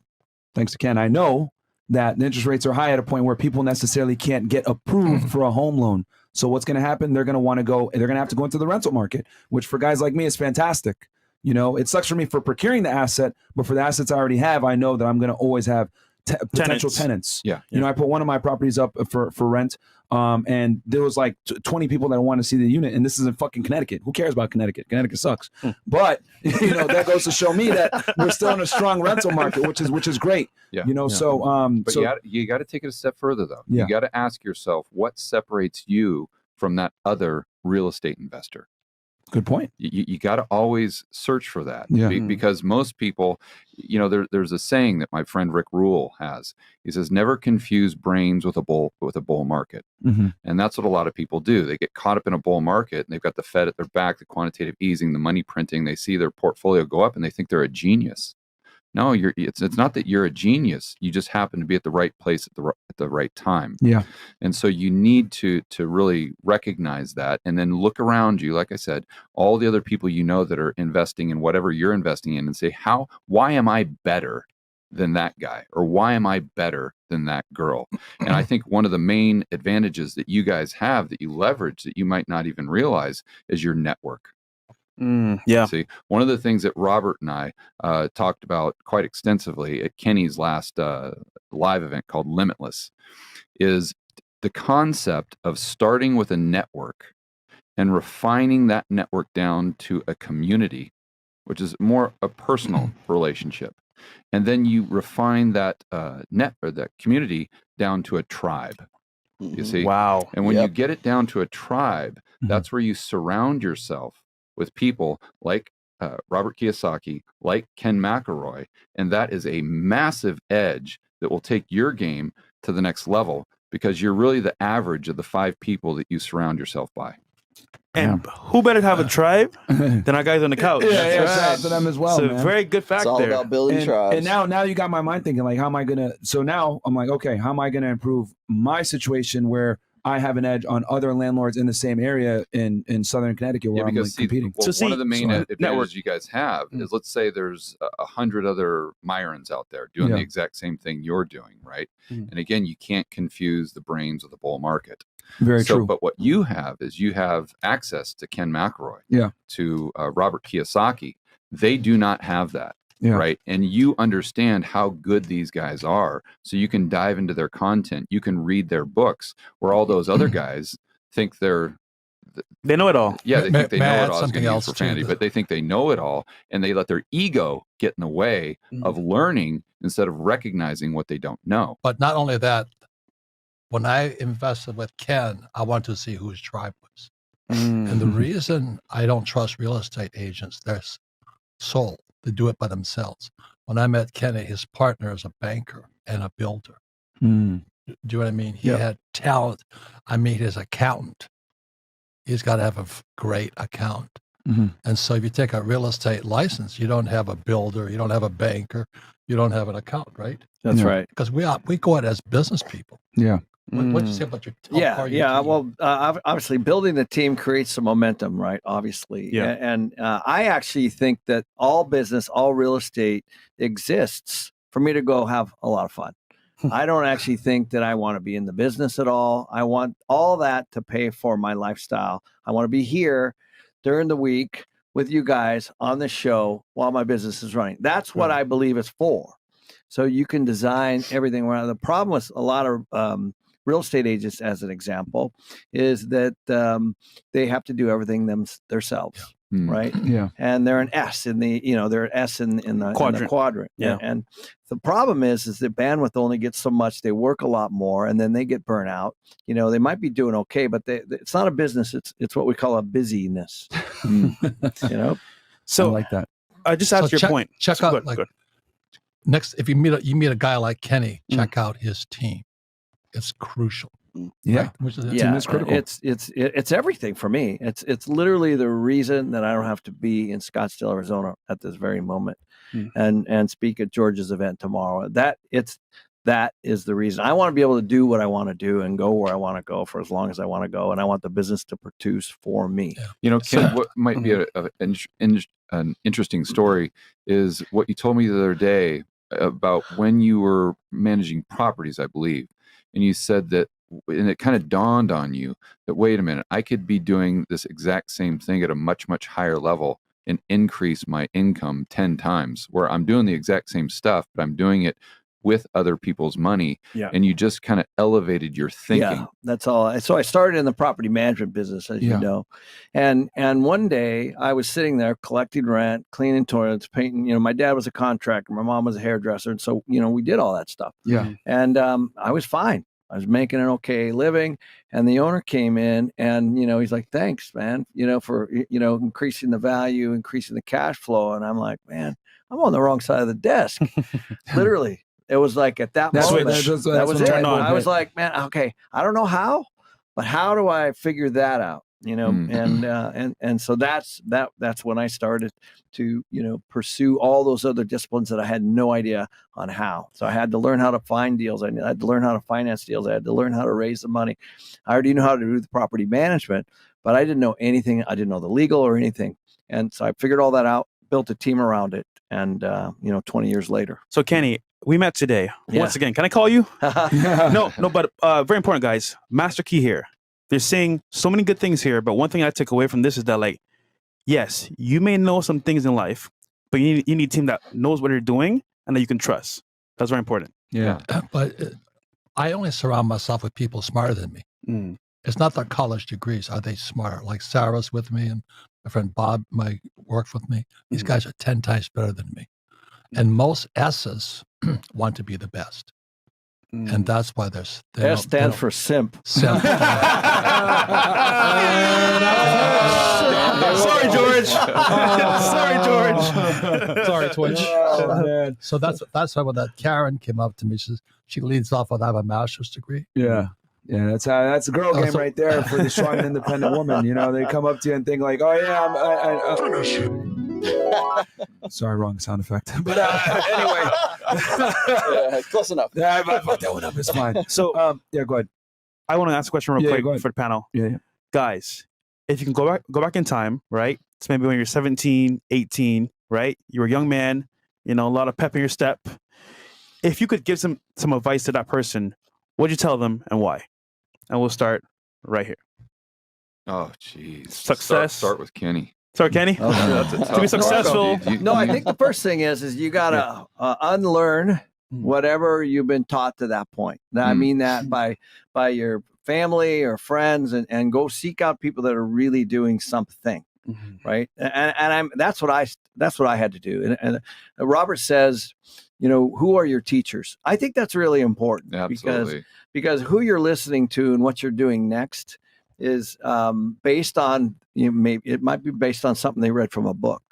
thanks to Ken, I know that the interest rates are high at a point where people necessarily can't get approved for a home loan. So what's going to happen? They're going to have to go into the rental market, which for guys like me is fantastic. You know, it sucks for me for procuring the asset, but for the assets I already have, I know that I'm going to always have potential tenants. Yeah. You know, I put one of my properties up for rent. And there was like 20 people that want to see the unit, and this is in fucking Connecticut. Who cares about Connecticut? Connecticut sucks. But you know, that goes to show me that we're still in a strong rental market, which is great. Yeah. You know, so but you got to take it a step further though. Yeah. You got to ask yourself what separates you from that other real estate investor. Good point. You got to always search for that. Yeah. Because most people, you know, there's a saying that my friend Rick Rule has. He says, never confuse brains with a bull market. Mm-hmm. And that's what a lot of people do. They get caught up in a bull market and they've got the Fed at their back, the quantitative easing, the money printing. They see their portfolio go up and they think they're a genius. No, it's not that you're a genius. You just happen to be at the right place at the right time. Yeah. And so you need to really recognize that and then look around you, like I said, all the other people you know that are investing in whatever you're investing in and say, why am I better than that guy? Or why am I better than that girl? And I think one of the main advantages that you guys have that you leverage that you might not even realize is your network. Yeah. See, one of the things that Robert and I talked about quite extensively at Kenny's last live event called Limitless is the concept of starting with a network and refining that network down to a community, which is more a personal relationship. And then you refine that that community down to a tribe. You see? Wow. And when you get it down to a tribe, that's where you surround yourself with people like Robert Kiyosaki, like Ken McElroy, and that is a massive edge that will take your game to the next level because you're really the average of the 5 people that you surround yourself by. And who better to have a tribe than our guys on the couch? Yeah, shout out to them as well. It's a man. very good fact It's all there. about building tribes. And now you got my mind thinking like, how am I gonna? So now I'm like, okay, how am I gonna improve my situation where I have an edge on other landlords in the same area in Southern Connecticut where I'm like competing. Well, So one of the main advantages network you guys have is, let's say there's 100 other Myrons out there doing the exact same thing you're doing, right? And again, you can't confuse the brains of the bull market. Very true. But what you have is you have access to Ken McElroy, to Robert Kiyosaki. They do not have that. Yeah. Right. And you understand how good these guys are. So you can dive into their content. You can read their books where all those other guys think they know it all. Yeah, they think they know it all. Something else profanity, but they think they know it all. And they let their ego get in the way of learning instead of recognizing what they don't know. But not only that, when I invested with Ken, I wanted to see who his tribe was. And the reason I don't trust real estate agents, they're sold. They do it by themselves. When I met Kenny, his partner is a banker and a builder. Do you know what I mean? He had talent. I mean, his accountant. He's got to have a great accountant. And so if you take a real estate license, you don't have a builder, you don't have a banker, you don't have an accountant, right? That's right. Because we go out as business people. Yeah. What do you say about your Well, obviously, building the team creates some momentum, right? Obviously. Yeah. And I actually think that all business, all real estate exists for me to go have a lot of fun. I don't actually think that I want to be in the business at all. I want all that to pay for my lifestyle. I want to be here during the week with you guys on the show while my business is running. That's what I believe it's for. So you can design everything around. The problem with a lot of real estate agents, as an example, is that they have to do everything themselves. Right. Yeah. And they're an S in the, they're an S in the quadrant. Yeah. And the problem is that bandwidth only gets so much. They work a lot more and then they get burnt out. They might be doing okay, but it's not a business. It's what we call a busyness. So I like that. I just asked your point. Check out next, if you meet a guy like Kenny, check out his team. It's crucial. Yeah. Right? Team is critical. It's everything for me. It's literally the reason that I don't have to be in Scottsdale, Arizona at this very moment and speak at George's event tomorrow. That is the reason. I want to be able to do what I want to do and go where I want to go for as long as I want to go. And I want the business to produce for me. Ken, what might be an interesting story is what you told me the other day about when you were managing properties, I believe. And you said that, and it kind of dawned on you that, wait a minute, I could be doing this exact same thing at a much, much higher level and increase my income 10 times, where I'm doing the exact same stuff, but I'm doing it with other people's money. Yeah. And you just kind of elevated your thinking. Yeah, that's all. So I started in the property management business, as you know. And one day I was sitting there collecting rent, cleaning toilets, painting. My dad was a contractor. My mom was a hairdresser. And so, we did all that stuff. Yeah. And I was fine. I was making an okay living, and the owner came in and, he's like, thanks, man, for, increasing the value, increasing the cash flow. And I'm like, man, I'm on the wrong side of the desk. Literally. It was like at that moment, that was it. I was like, man, okay, I don't know how, but how do I figure that out? And so that's when I started to, pursue all those other disciplines that I had no idea on how. So I had to learn how to find deals. I had to learn how to finance deals. I had to learn how to raise the money. I already knew how to do the property management, but I didn't know anything. I didn't know the legal or anything. And so I figured all that out, built a team around it. And, 20 years later. So Kenny, we met today. Once again, can I call you? No, but very important, guys. Master key here. They're saying so many good things here, but one thing I took away from this is that, yes, you may know some things in life, but you need a team that knows what they're doing and that you can trust. That's very important. Yeah. But I only surround myself with people smarter than me. It's not their college degrees. Are they smarter? Like Sarah's with me and my friend Bob worked with me. These guys are 10 times better than me. And most S's want to be the best. And that's why there's S stands for simp. Simp. Sorry, George. Sorry, George. Sorry, Twitch. Oh, man. So that's why when that Karen came up to me, she leads off with I have a master's degree. Yeah. Yeah, that's a girl game right there for the strong and independent woman. They come up to you and think like, oh yeah, sorry, wrong sound effect. But anyway, close enough. Yeah, I fucked that one up. It's fine. So, go ahead. I want to ask a question real quick for the panel. Yeah. Guys, if you can go back in time, right? It's maybe when you're 17, 18, right? You're a young man, a lot of pep in your step. If you could give some advice to that person, what'd you tell them and why? And we'll start right here. Oh, geez. Success. Start with Kenny. Sorry, Kenny. Oh, that's a tough to be successful. No, I think the first thing is you got to unlearn whatever you've been taught to that point. Now, I mean that by your family or friends, and go seek out people that are really doing something, right? And that's what I had to do. And Robert says, who are your teachers? I think that's really important. Absolutely. because who you're listening to and what you're doing next is based on, maybe it might be based on something they read from a book.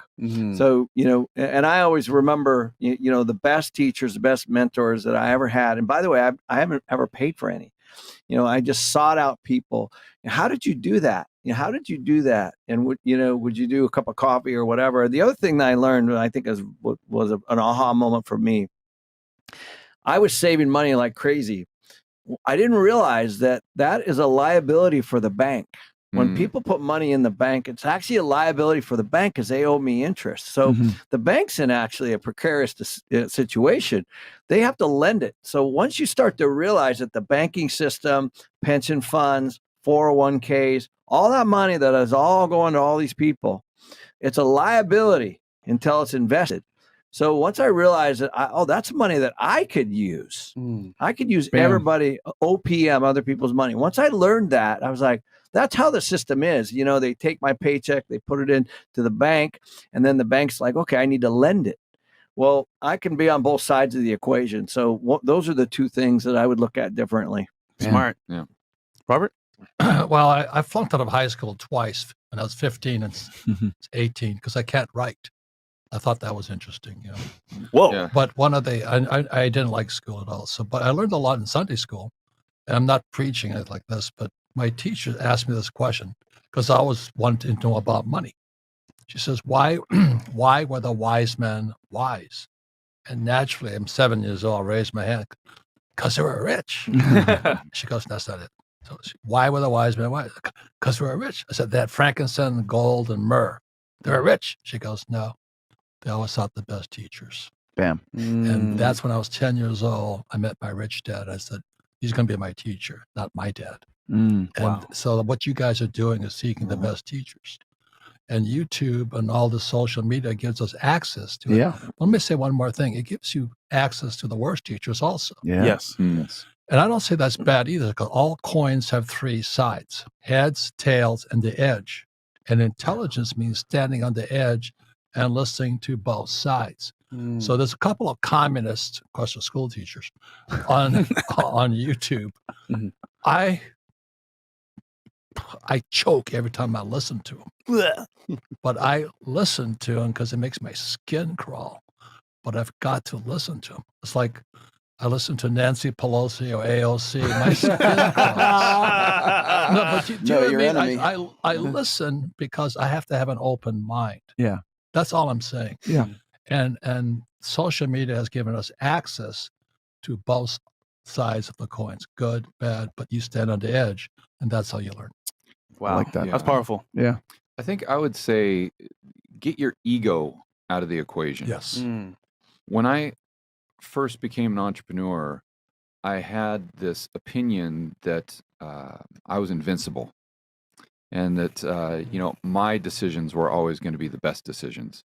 So, and I always remember, the best teachers, the best mentors that I ever had. And by the way, I haven't ever paid for any. I just sought out people. How did you do that? How did you do that? And would you do a cup of coffee or whatever? The other thing that I learned, I think was an aha moment for me. I was saving money like crazy. I didn't realize that is a liability for the bank. When people put money in the bank, it's actually a liability for the bank because they owe me interest. So the bank's in actually a precarious situation. They have to lend it. So once you start to realize that the banking system, pension funds, 401ks, all that money that is all going to all these people, It's a liability until it's invested. So once I realized that, that's money that I could use. I could use everybody, OPM, other people's money. Once I learned that, I was like, that's how the system is. You know, they take my paycheck, they put it in to the bank, and then the bank's like, okay, I need to lend it. Well, I can be on both sides of the equation. So those are the two things that I would look at differently. Smart. Yeah. Robert? Well, I flunked out of high school twice when I was 15 and 18 because I can't write. I thought that was interesting, you know. Whoa. Yeah. But I didn't like school at all. So, but I learned a lot in Sunday school. And I'm not preaching it like this, but my teacher asked me this question because I always wanted to know about money. She says, why were the wise men wise? And naturally, I'm 7 years old, I raised my hand because they were rich. She goes, that's not it. So why were the wise men wise? Because they were rich. I said, they had frankincense, gold, and myrrh. They were rich. She goes, no, they always sought the best teachers. Bam. And that's when I was 10 years old. I met my rich dad. I said, he's going to be my teacher, not my dad. And so what you guys are doing is seeking the best teachers. And YouTube and all the social media gives us access to it. Yeah. Let me say one more thing. It gives you access to the worst teachers also. Yeah. Yes. Yes. And I don't say that's bad either, because all coins have three sides: heads, tails, and the edge. And intelligence means standing on the edge and listening to both sides. So there's a couple of communists, of course, they're school teachers, on YouTube. I choke every time I listen to them. But I listen to them because it makes my skin crawl. But I've got to listen to them. It's like I listen to Nancy Pelosi or AOC. My skin crawls. No, but do you know what I mean? I listen because I have to have an open mind. Yeah. That's all I'm saying. Yeah. And social media has given us access to both sides of the coins, good, bad, but you stand on the edge, and that's how you learn. Wow. I like that. That's powerful. Yeah. I think I would say get your ego out of the equation. Yes. When I first became an entrepreneur, I had this opinion that I was invincible and that, my decisions were always going to be the best decisions.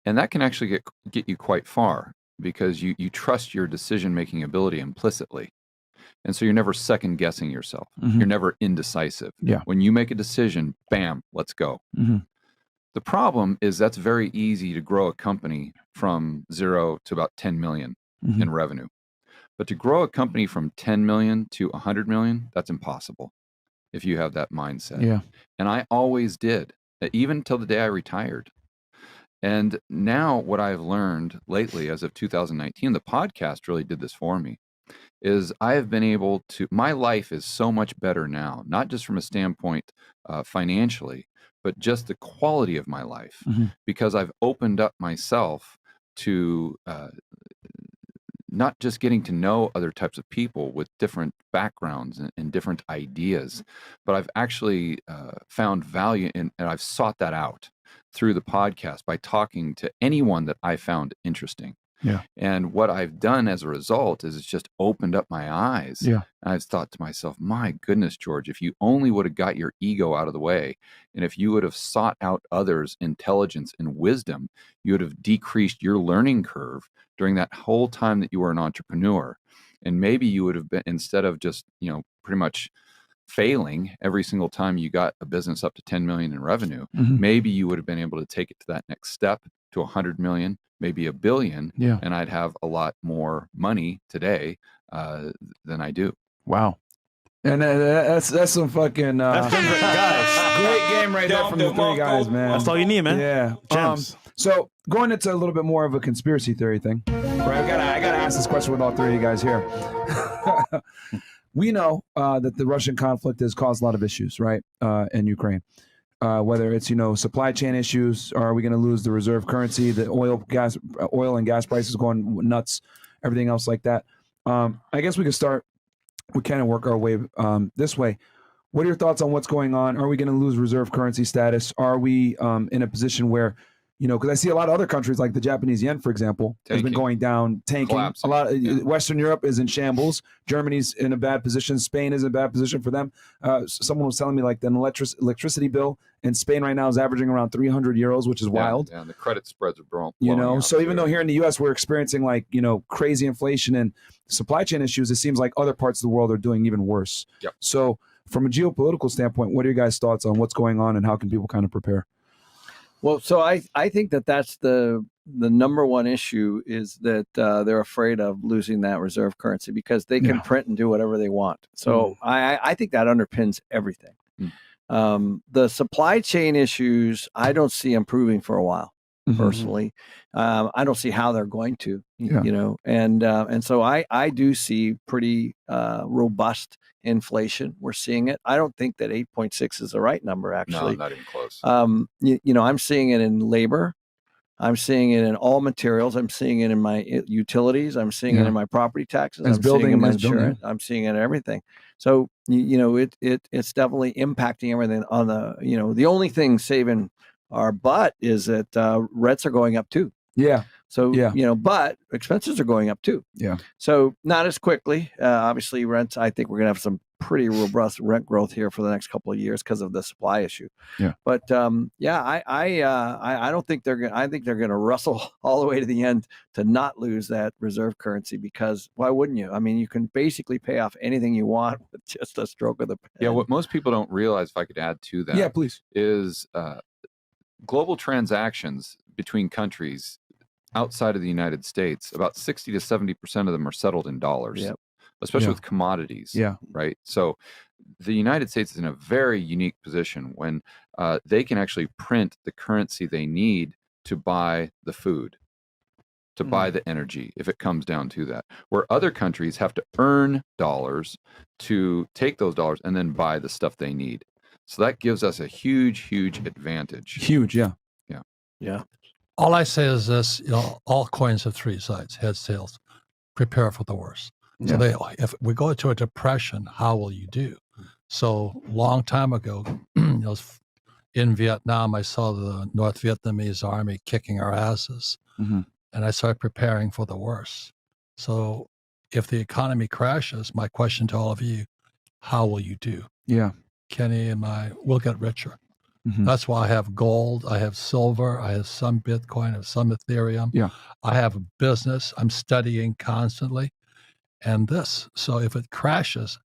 And that can actually get you quite far because you trust your decision-making ability implicitly. And so you're never second guessing yourself. You're never indecisive. Yeah. When you make a decision, bam, let's go. The problem is that's very easy to grow a company from 0 to about 10 million in revenue. But to grow a company from 10 million to 100 million, that's impossible if you have that mindset. Yeah. And I always did, even until the day I retired. And now what I've learned lately, as of 2019, the podcast really did this for me, is I have been able to, my life is so much better now, not just from a standpoint financially, but just the quality of my life, because I've opened up myself to not just getting to know other types of people with different backgrounds and different ideas, but I've actually found value in, and I've sought that out through the podcast by talking to anyone that I found interesting. Yeah. And what I've done as a result is it's just opened up my eyes. Yeah. And I've thought to myself, my goodness, George, if you only would have got your ego out of the way, and if you would have sought out others' intelligence and wisdom, you would have decreased your learning curve during that whole time that you were an entrepreneur. And maybe you would have been, instead of just, pretty much failing every single time you got a business up to 10 million in revenue, maybe you would have been able to take it to that next step to 100 million, maybe $1 billion, and I'd have a lot more money today than I do. Wow. And that's some fucking That's some great guys. great game right there from the three guys, man. That's all you need, man. Yeah. Gems. So going into a little bit more of a conspiracy theory thing, right? I gotta ask this question with all three of you guys here. We know that the Russian conflict has caused a lot of issues, right, in Ukraine. Whether it's supply chain issues, or are we going to lose the reserve currency, the oil and gas prices going nuts, everything else like that. I guess we could start. We kind of work our way this way. What are your thoughts on what's going on? Are we going to lose reserve currency status? Are we in a position where You know, because I see a lot of other countries like the Japanese yen, for example, has been Tanking. going down, tanking. Collapsing. A lot of Yeah. Western Europe is in shambles. Germany's in a bad position. Spain is in a bad position for them. Someone was telling me like the electricity bill in Spain right now is averaging around 300 euros, which is wild. Yeah, and the credit spreads are blowing You know, out so even too. though here in the U.S. we're experiencing like, you know, crazy inflation and supply chain issues, it seems like other parts of the world are doing even worse. Yep. So from a geopolitical standpoint, what are your guys' thoughts on what's going on and how can people kind of prepare? Well, so I think that's the number one issue is that they're afraid of losing that reserve currency because they can print and do whatever they want. So I think that underpins everything. The supply chain issues, I don't see improving for a while. Personally, I don't see how they're going to, you know, and so I do see pretty robust inflation. We're seeing it. I don't think that 8.6 is the right number, actually. No, not even close. You know, I'm seeing it in labor. I'm seeing it in all materials. I'm seeing it in my utilities. I'm seeing it in my property taxes. I'm seeing it in my insurance. I'm seeing it in everything. So, you know, it's definitely impacting everything on the, you know, the only thing saving our butt is that rents are going up too. Yeah. So, you know, but expenses are going up too. Yeah. So not as quickly. Obviously, rents, I think we're going to have some pretty robust rent growth here for the next couple of years because of the supply issue. Yeah. But I don't think they're going. I think they're going to wrestle all the way to the end to not lose that reserve currency because why wouldn't you? I mean, you can basically pay off anything you want with just a stroke of the pen. Yeah. What most people don't realize, if I could add to that, please, is global transactions between countries outside of the United States, about 60 to 70% of them are settled in dollars, especially with commodities. Yeah. Right. So the United States is in a very unique position when they can actually print the currency they need to buy the food, to buy the energy, if it comes down to that, where other countries have to earn dollars to take those dollars and then buy the stuff they need. So that gives us a huge advantage. Huge. Yeah. Yeah. All I say is this, you know, all coins have three sides, heads, tails. Prepare for the worst. So if we go into a depression, how will you do? So long time ago, in Vietnam, I saw the North Vietnamese army kicking our asses, and I started preparing for the worst. So if the economy crashes, my question to all of you, how will you do? Yeah. Kenny and we'll get richer. That's why I have gold, I have silver, I have some Bitcoin, I have some Ethereum. Yeah. I have a business. I'm studying constantly. And this. So if it crashes,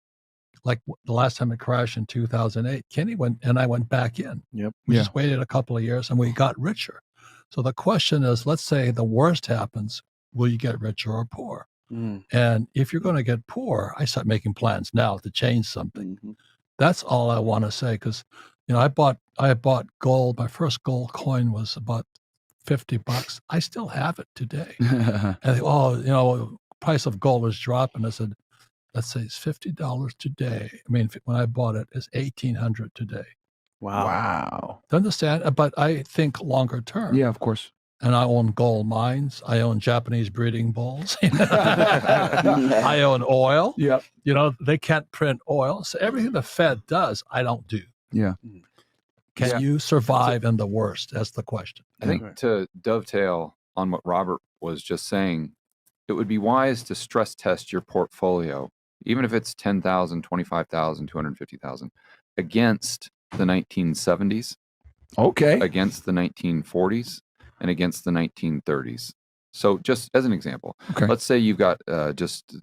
like the last time it crashed in 2008, Kenny and I went back in. Yep. We just waited a couple of years and we got richer. So the question is, let's say the worst happens, will you get richer or poor? And if you're going to get poor, I start making plans now to change something. That's all I want to say because, you know, I bought gold. My first gold coin was about $50. I still have it today. And they, you know, price of gold is dropping. I said, let's say it's $50 today. I mean, when I bought it, it's $1,800 today. Wow. Do you understand? But I think longer term. Yeah, of course. And I own gold mines. I own Japanese breeding bulls. I own oil. Yeah. You know, they can't print oil. So everything the Fed does, I don't do. Yeah. Can you survive in the worst? That's the question. I think to dovetail on what Robert was just saying, it would be wise to stress test your portfolio, even if it's 10,000, 25,000, 250,000, against the 1970s, against the 1940s, and against the 1930s. So just as an example, let's say you've got just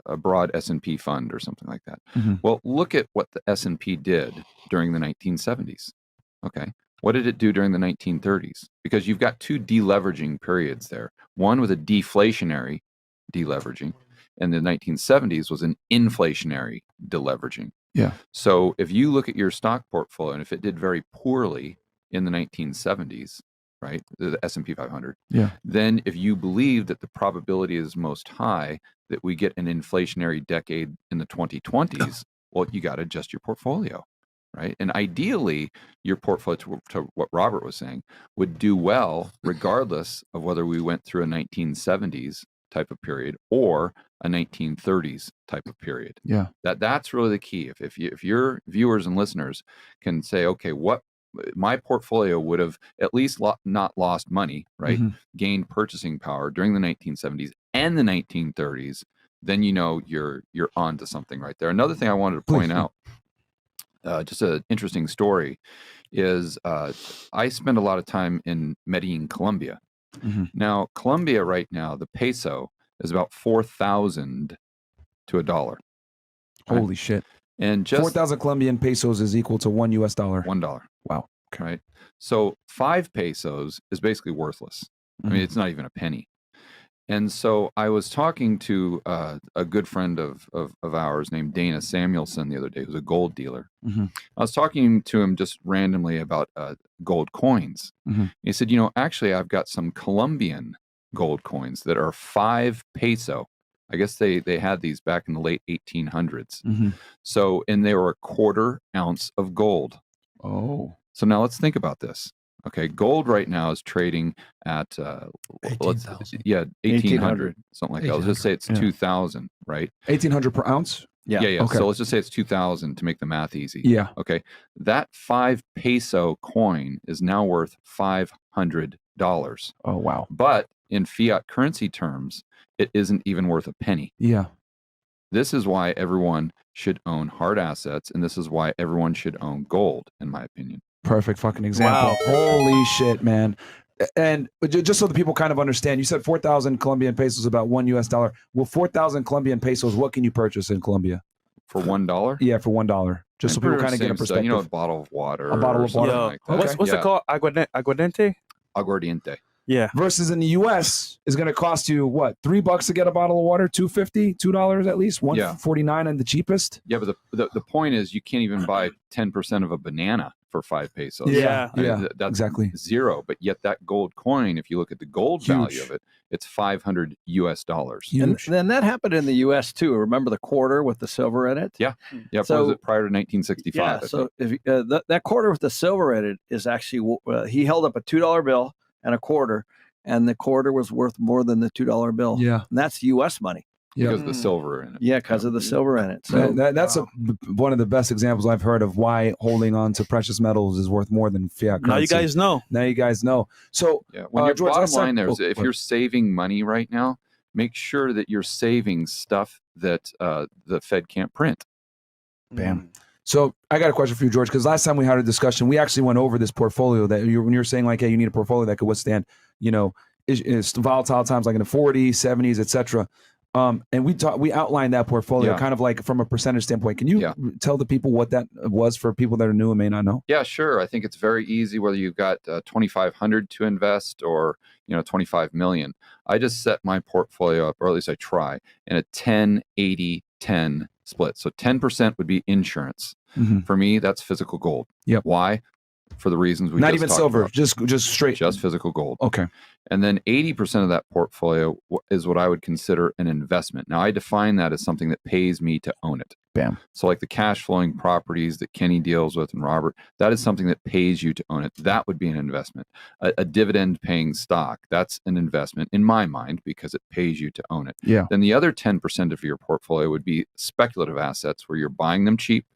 a broad S&P fund or something like that. Well, look at what the S&P did during the 1970s. Okay. What did it do during the 1930s? Because you've got two deleveraging periods there. One with a deflationary deleveraging, and the 1970s was an inflationary deleveraging. Yeah. So if you look at your stock portfolio, and if it did very poorly in the 1970s, right, the S&P 500, then if you believe that the probability is most high that we get an inflationary decade in the 2020s, well, you got to adjust your portfolio. Right. And ideally, your portfolio, to what Robert was saying, would do well regardless of whether we went through a 1970s type of period or a 1930s type of period. Yeah. That's really the key. If your viewers and listeners can say, okay, what my portfolio would have at least not lost money, right? Mhm. Gained purchasing power during the 1970s and the 1930s. Then you're onto something right there. Another thing I wanted to point out, just an interesting story, is I spend a lot of time in Medellin, Colombia. Mhm. Now, Colombia right now, the peso is about 4,000 to a dollar. Holy shit. And just 4,000 Colombian pesos is equal to $1 US. $1. Wow. Right. So 5 pesos is basically worthless. I mean, it's not even a penny. And so I was talking to a good friend of ours named Dana Samuelson the other day, who's a gold dealer. Mhm. I was talking to him just randomly about gold coins. Mhm. He said, actually, I've got some Colombian gold coins that are 5 peso. I guess they had these back in the late 1800s. Mhm. So, and they were a 1/4 ounce of gold. Oh. So now let's think about this. Okay, gold right now is trading at 18,000. 1,800, something like that. Let's just say it's 2,000, right? 1,800 per ounce? Yeah. Okay. So let's just say it's 2,000 to make the math easy. Yeah. Okay, that 5 peso coin is now worth $500. Oh, wow. But in fiat currency terms, it isn't even worth a penny. Yeah. This is why everyone should own hard assets, and this is why everyone should own gold, in my opinion. Perfect fucking example. Wow. Holy shit, man. And just so the people kind of understand, you said 4,000 Colombian pesos, about $1 US. Well, 4,000 Colombian pesos, what can you purchase in Colombia? For $1? Yeah, for $1. Just so people kind of get a perspective. A bottle of water. A bottle of water. Like that. Okay. What's it called? Aguardiente? Aguardiente. Yeah. Versus in the US is going to cost you what, $3 to get a bottle of water, $2.50, $2 at least, $1.49 and the cheapest. Yeah, but the point is you can't even buy 10% of a banana for 5 pesos. Yeah. I mean, Yeah, that's exactly. zero. But yet that gold coin, if you look at the gold value Huge. of it, it's $500 US. And Huge. then that happened in the U.S. too. Remember the quarter with the silver in it? Yeah. Yeah. So- was it prior to 1965? Yeah. I So think. if that quarter with the silver in it is actually, he held up a $2 bill and a quarter, and the quarter was worth more than the $2 bill. Yeah. And that's U.S. money. Because of the silver in it. Yeah, because of the silver in it. So That's one of the best examples I've heard of why holding on to precious metals is worth more than fiat currency. Now you guys know. Now you guys know. So Yeah. When your George, bottom let's talk- line there is if what? you're saving money right now, make sure that you're saving stuff that the Fed can't print. Bam. So I got a question for you, George, because last time we had a discussion, we actually went over this portfolio that when you're saying like, hey, you need a portfolio that could withstand, it's volatile times like in the 40s, 70s, etc. And we outlined that portfolio kind of like from a percentage standpoint. Can you tell the people what that was for people that are new and may not know? Yeah, sure. I think it's very easy whether you've got 2,500 to invest or 25 million. I just set my portfolio up, or at least I try, in a 10-80-10 split. So 10% would be insurance. Mm-hmm. For me, that's physical gold. Yep. Why? For the reasons we not just even talked silver, about. just straight, Just physical gold. Okay. And then 80% of that portfolio is what I would consider an investment. Now, I define that as something that pays me to own it. Bam. So like the cash flowing properties that Kenny deals with and Robert, that is something that pays you to own it. That would be an investment. A dividend paying stock, that's an investment in my mind because it pays you to own it. Yeah. Then the other 10% of your portfolio would be speculative assets where you're buying them cheap.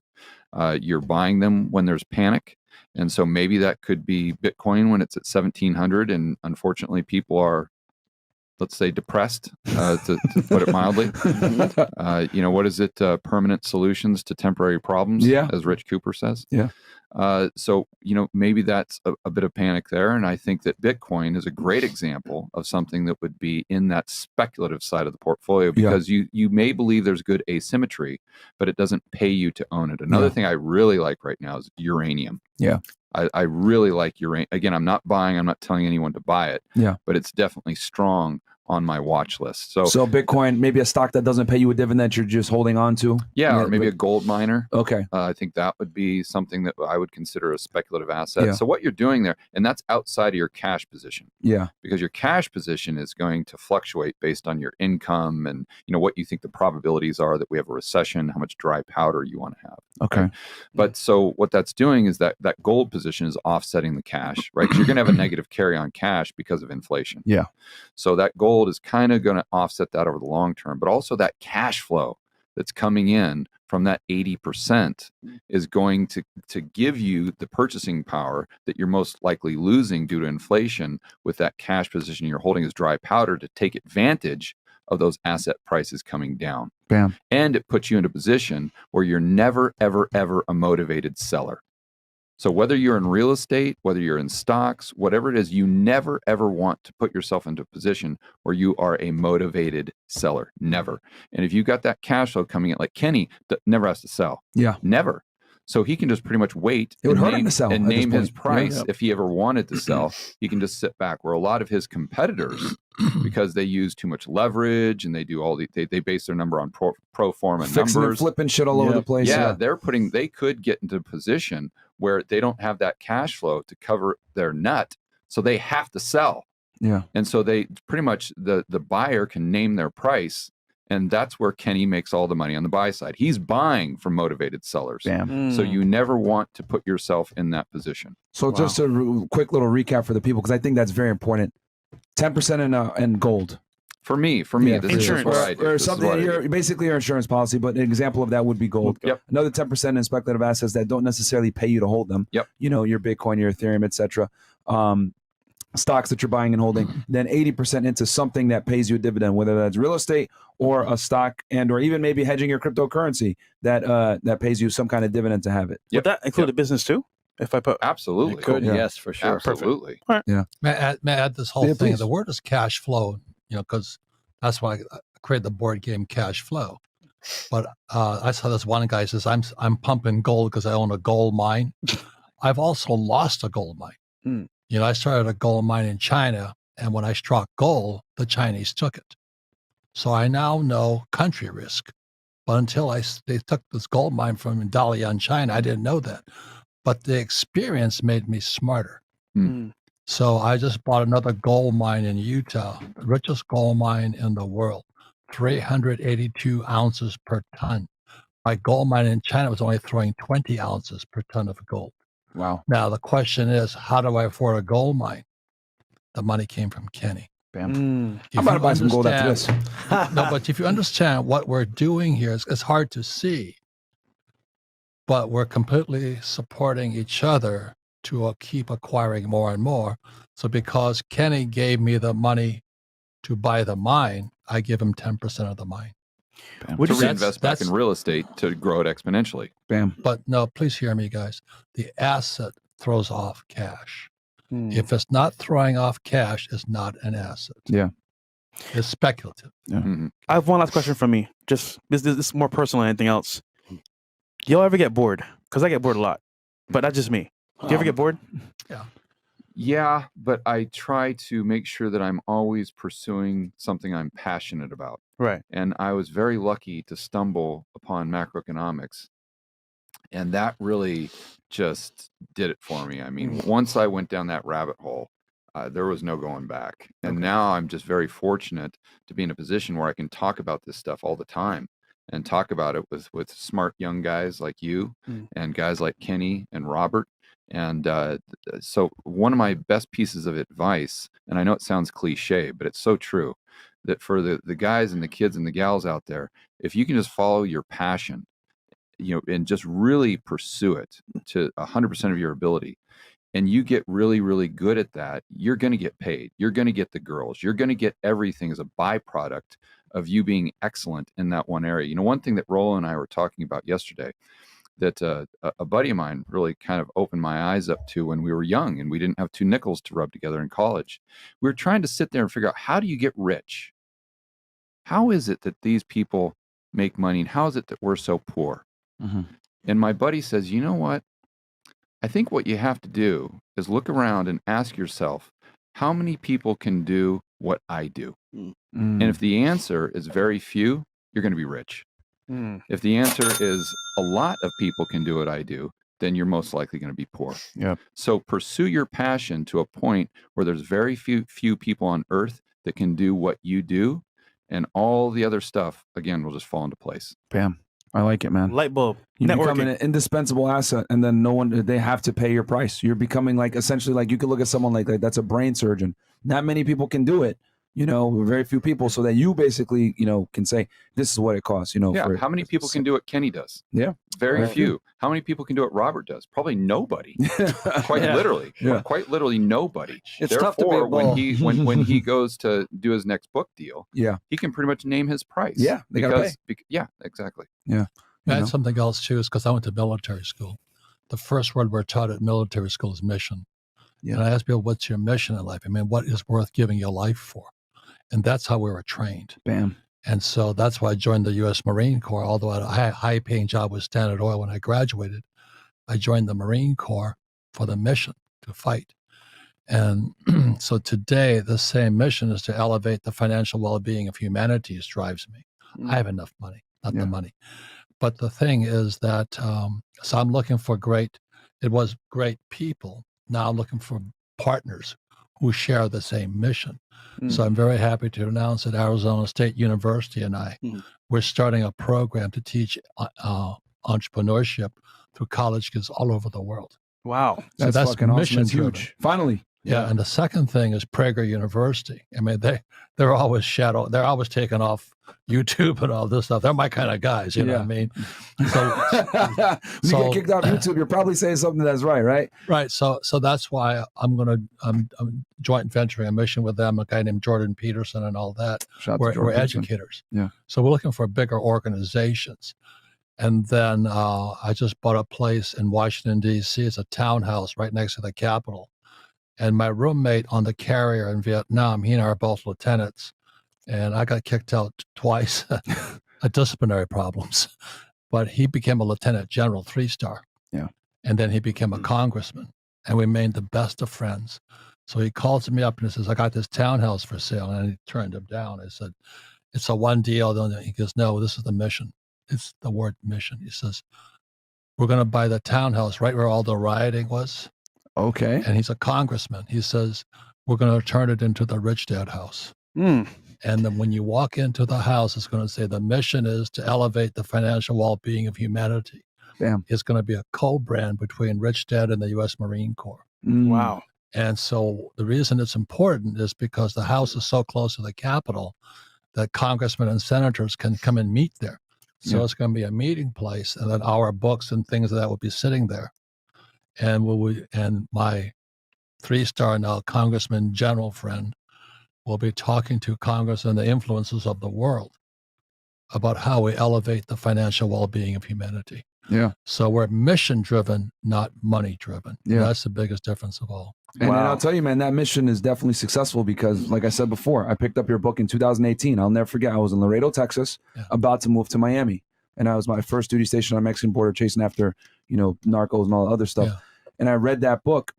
You're buying them when there's panic. And so maybe that could be Bitcoin when it's at 1,700. And unfortunately, people are, let's say, depressed, to put it mildly. What is it? Permanent solutions to temporary problems, as Rich Cooper says. Yeah. So, maybe that's a bit of panic there. And I think that Bitcoin is a great example of something that would be in that speculative side of the portfolio because you may believe there's good asymmetry, but it doesn't pay you to own it. Another thing I really like right now is uranium. Yeah. I really like uranium. Again, I'm not telling anyone to buy it. Yeah. But it's definitely strong on my watch list. So Bitcoin, maybe a stock that doesn't pay you a dividend that you're just holding on to. Yeah, or maybe a gold miner. Okay. I think that would be something that I would consider a speculative asset. Yeah. So what you're doing there, and that's outside of your cash position. Yeah. Because your cash position is going to fluctuate based on your income and what you think the probabilities are that we have a recession, how much dry powder you want to have. Okay. Right? But so what that's doing is that gold position is offsetting the cash, right? 'Cause you're going to have a negative carry on cash because of inflation. Yeah. So that gold is kind of going to offset that over the long term, but also that cash flow that's coming in from that 80% is going to give you the purchasing power that you're most likely losing due to inflation with that cash position you're holding as dry powder to take advantage of those asset prices coming down. Bam. And it puts you in a position where you're never, ever, ever a motivated seller. So whether you're in real estate, whether you're in stocks, whatever it is, you never, ever want to put yourself into a position where you are a motivated seller. Never. And if you've got that cash flow coming in, like Kenny, that never has to sell. Yeah. Never. So he can just pretty much wait It would and hurt him name, to sell and at this name his point. price Yeah. if he ever wanted to sell. He can just sit back. Where a lot of his competitors, because they use too much leverage and they do all they base their number on pro forma Fixing numbers, and flipping shit all over the place. yeah, they could get into a position where they don't have that cash flow to cover their nut, so they have to sell. Yeah. And so they pretty much the buyer can name their price, and that's where Kenny makes all the money on the buy side. He's buying from motivated sellers. Bam. So you never want to put yourself in that position. So just a quick little recap for the people, because I think that's very important. 10% in gold. For me, Yeah, this insurance. is what I do. Or This is something, what I do. basically your insurance policy, but an example of that would be gold. Yep. Another 10% in speculative assets that don't necessarily pay you to hold them. Yep. You know, your Bitcoin, your Ethereum, etc. Stocks that you're buying and holding. Then 80% into something that pays you a dividend, whether that's real estate or a stock, and or even maybe hedging your cryptocurrency that pays you some kind of dividend to have it. Would that include a business too? If I put Absolutely. It could, Yeah. yes, for sure. Absolutely. May I add this whole Yeah, thing? please. The word is cash flow, because that's why I created the board game Cash Flow. But I saw this one guy says, I'm pumping gold because I own a gold mine. I've also lost a gold mine. Mm. I started a gold mine in China, and when I struck gold, the Chinese took it. So I now know country risk. But until they took this gold mine from Dalian, China, I didn't know that. But the experience made me smarter. Mm. So I just bought another gold mine in Utah, the richest gold mine in the world, 382 ounces per ton. My gold mine in China was only throwing 20 ounces per ton of gold. Wow. Now, the question is, how do I afford a gold mine? The money came from Kenny. Bam. Mm. If I'm about to you buy some gold after this. understand- No, but if you understand what we're doing here, it's hard to see, but we're completely supporting each other to keep acquiring more and more. So because Kenny gave me the money to buy the mine, I give him 10% of the mine. Would To you say reinvest back in real estate to grow it exponentially. Bam. But no, please hear me, guys. The asset throws off cash. Mm. If it's not throwing off cash, it's not an asset. Yeah. It's speculative. Mhm. I have one last question from me. Just this is more personal than anything else. Do y'all ever get bored? Because I get bored a lot, but that's just me. Do you ever get bored? Yeah, but I try to make sure that I'm always pursuing something I'm passionate about. Right. And I was very lucky to stumble upon macroeconomics. And that really just did it for me. I mean, once I went down that rabbit hole, there was no going back. And now I'm just very fortunate to be in a position where I can talk about this stuff all the time and talk about it with smart young guys like you and guys like Kenny and Robert. And so one of my best pieces of advice, and I know it sounds cliche, but it's so true, that for the guys and the kids and the gals out there, if you can just follow your passion, and just really pursue it to 100% of your ability, and you get really, really good at that, you're going to get paid. You're going to get the girls. You're going to get everything as a byproduct of you being excellent in that one area. One thing that Roland and I were talking about yesterday that a buddy of mine really kind of opened my eyes up to when we were young and we didn't have 2 nickels to rub together in college. We were trying to sit there and figure out, how do you get rich? How is it that these people make money, and how is it that we're so poor? Mm-hmm. And my buddy says, you know what? I think what you have to do is look around and ask yourself, how many people can do what I do? And if the answer is very few, you're going to be rich. Mm. If the answer is a lot of people can do what I do, then you're most likely going to be poor. Yep. So pursue your passion to a point where there's very few people on earth that can do what you do, and all the other stuff, again, will just fall into place. Bam. I like it, man. Light bulb. You become Networking. an indispensable asset, and then they have to pay your price. You're becoming essentially you could look at someone like that's a brain surgeon. Not many people can do it, very few people, so that you basically, can say, this is what it costs, Yeah. How many people can do what Kenny does? Yeah. Very few. How many people can do what Robert does? Probably nobody. Quite literally. Yeah. Quite literally nobody. It's tough to be a when bull. when he goes to do his next book deal, Yeah. he can pretty much name his price. Yeah, they gotta pay. Yeah, exactly. Yeah. And something else too is because I went to military school. The first word we're taught at military school is mission. Yeah. And I asked people, what's your mission in life? I mean, what is worth giving your life for? And that's how we were trained. Bam. And so that's why I joined the U.S. Marine Corps. Although I had a high-paying job with Standard Oil when I graduated, I joined the Marine Corps for the mission to fight. And so today, the same mission is to elevate the financial well-being of humanity drives me. I have enough money, not the money. But the thing is that, so I'm looking for great people. Now I'm looking for partners who share the same mission. So I'm very happy to announce that Arizona State University and we're starting a program to teach entrepreneurship through college kids all over the world. Wow. So that's fucking awesome. mission That's driven. huge. Finally. Yeah. And the second thing is Prager University. I mean, they're always they're always taking off YouTube and all this stuff. They're my kind of guys, you know what I mean? So when you get kicked off YouTube, you're probably saying something that's right? Right. So that's why I'm joint venturing a mission with them, a guy named Jordan Peterson and all that. We're educators. Yeah. So we're looking for bigger organizations. And then I just bought a place in Washington, D.C. It's a townhouse right next to the Capitol. And my roommate on the carrier in Vietnam, he and I are both lieutenants. And I got kicked out twice at disciplinary problems. But he became a lieutenant general, 3-star. Yeah. And then he became a congressman. And we made the best of friends. So he calls me up and he says, I got this townhouse for sale. And he turned him down. I said, it's a one deal. He goes, no, this is the mission. It's the word mission. He says, we're going to buy the townhouse right where all the rioting was. Okay. And he's a congressman. He says, we're going to turn it into the rich dad house. And then when you walk into the house, it's going to say the mission is to elevate the financial well-being of humanity. Bam. It's going to be a co-brand between Rich Dad and the U.S. Marine Corps. Wow. And so the reason it's important is because the house is so close to the Capitol that congressmen and senators can come and meet there. So it's going to be a meeting place, and then our books and things like that will be sitting there. And my 3-star now congressman general friend will be talking to Congress and the influences of the world about how we elevate the financial well-being of humanity. Yeah. So we're mission-driven, not money-driven. Yeah. That's the biggest difference of all. And then I'll tell you, man, that mission is definitely successful because, like I said before, I picked up your book in 2018. I'll never forget. I was in Laredo, Texas, about to move to Miami. And I was my first duty station on the Mexican border chasing after, narcos and all the other stuff. Yeah. And I read that book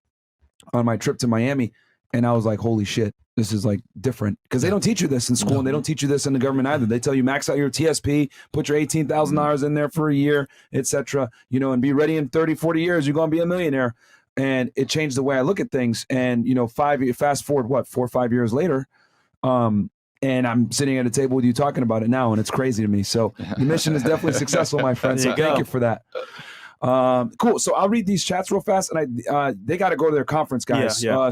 on my trip to Miami. And I was like, holy shit, this is like different. Because they don't teach you this in school, and they don't teach you this in the government either. They tell you max out your TSP, put your $18,000 in there for a year, etc. And be ready in 30, 40 years, you're going to be a millionaire. And it changed the way I look at things. And, fast forward, 4 or 5 years later, and I'm sitting at a table with you talking about it now, and it's crazy to me. So the mission is definitely successful, my friend. So thank you for that. Cool. So I'll read these chats real fast, and they got to go to their conference, guys. Yeah.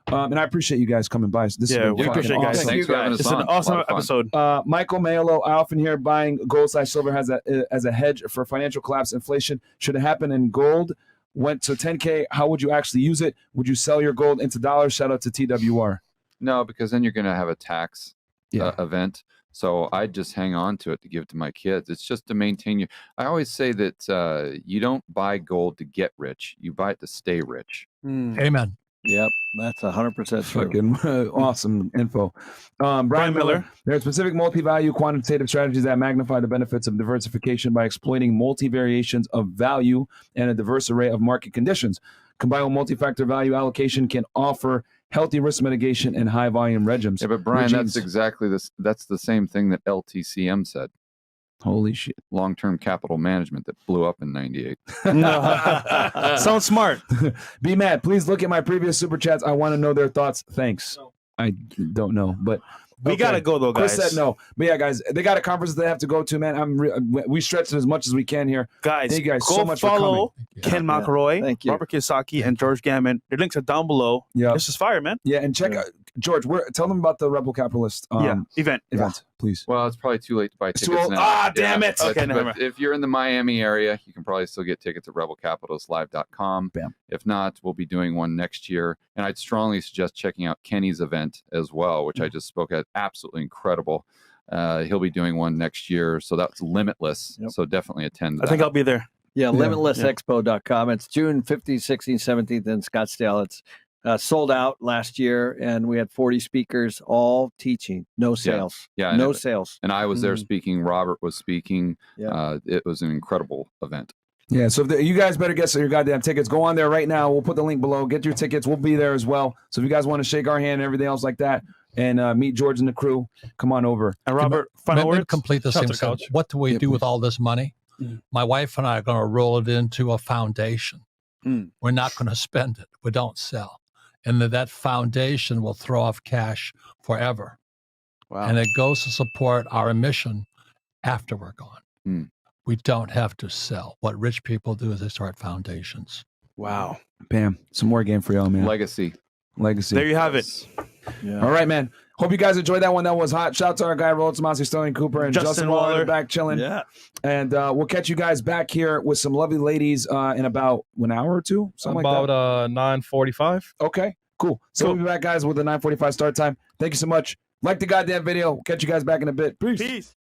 And I appreciate you guys coming by. So this Yeah, is we appreciate awesome. guys. Thanks for having us It's an on. awesome episode. Michael Mayolo, I often hear buying gold/silver as a hedge for financial collapse. Inflation should it happen and gold went to 10K. How would you actually use it? Would you sell your gold into dollars? Shout out to TWR. No, because then you're going to have a tax event. So I just hang on to it to give to my kids. It's just to maintain you. I always say that you don't buy gold to get rich. You buy it to stay rich. Amen. Yep, that's 100% true. Fucking awesome info. Brian Miller. There are specific multi-value quantitative strategies that magnify the benefits of diversification by exploiting multi-variations of value and a diverse array of market conditions. Combined with multi-factor value allocation can offer healthy risk mitigation and high-volume regimes. Yeah, but Brian, that's exactly this. That's the same thing that LTCM said. Holy shit. Long-term capital management that blew up in 98. Sounds smart. Be mad. Please look at my previous super chats. I want to know their thoughts. Thanks. I don't know, but we gotta go though, guys. Chris said no, but yeah, guys, they got a conference they have to go to. Man, we stretched it as much as we can here. Guys, thank you guys go so much follow for coming. Ken McElroy, Thank you. Robert Kiyosaki, and George Gammon. Their links are down below. Yeah, this is fire, man. Yeah, and check out George, tell them about the Rebel Capitalist event, please. Well, it's probably too late to buy It's tickets too old. now. Damn it. But, Okay, never but mind. if you're in the Miami area, you can probably still get tickets at rebelcapitalistlive.com. Bam. If not, we'll be doing one next year. And I'd strongly suggest checking out Kenny's event as well, which I just spoke at. Absolutely incredible. He'll be doing one next year. So that's Limitless. Yep. So definitely attend. I think I'll be there. Yeah, limitlessexpo.com. It's June 15th, 16th, 17th in Scottsdale. It's sold out last year, and we had 40 speakers all teaching. No sales. Yeah, no sales. And I was there speaking. Robert was speaking. Yeah. It was an incredible event. Yeah, so you guys better get your goddamn tickets. Go on there right now. We'll put the link below. Get your tickets. We'll be there as well. So if you guys want to shake our hand and everything else like that and meet George and the crew, come on over. And Robert, final Let me words? complete this Shout thing. out to So Coach. what do we Yeah, do please. with all this money? My wife and I are going to roll it into a foundation. We're not going to spend it. We don't sell. And that foundation will throw off cash forever. Wow. And it goes to support our mission after we're gone. We don't have to sell. What rich people do is they start foundations. Wow. Bam. Some more game for y'all, man. Legacy. There you have it. Yeah. All right, man. Hope you guys enjoyed that one. That was hot. Shout out to our guy, Rolls Tomasi, Sterling Cooper, and Justin Waller in the back chilling. Yeah. And we'll catch you guys back here with some lovely ladies in about an hour or two. Something like that. About 9:45. Okay, cool. So we'll be back, guys, with the 9:45 start time. Thank you so much. Like the goddamn video. We'll catch you guys back in a bit. Peace. Peace.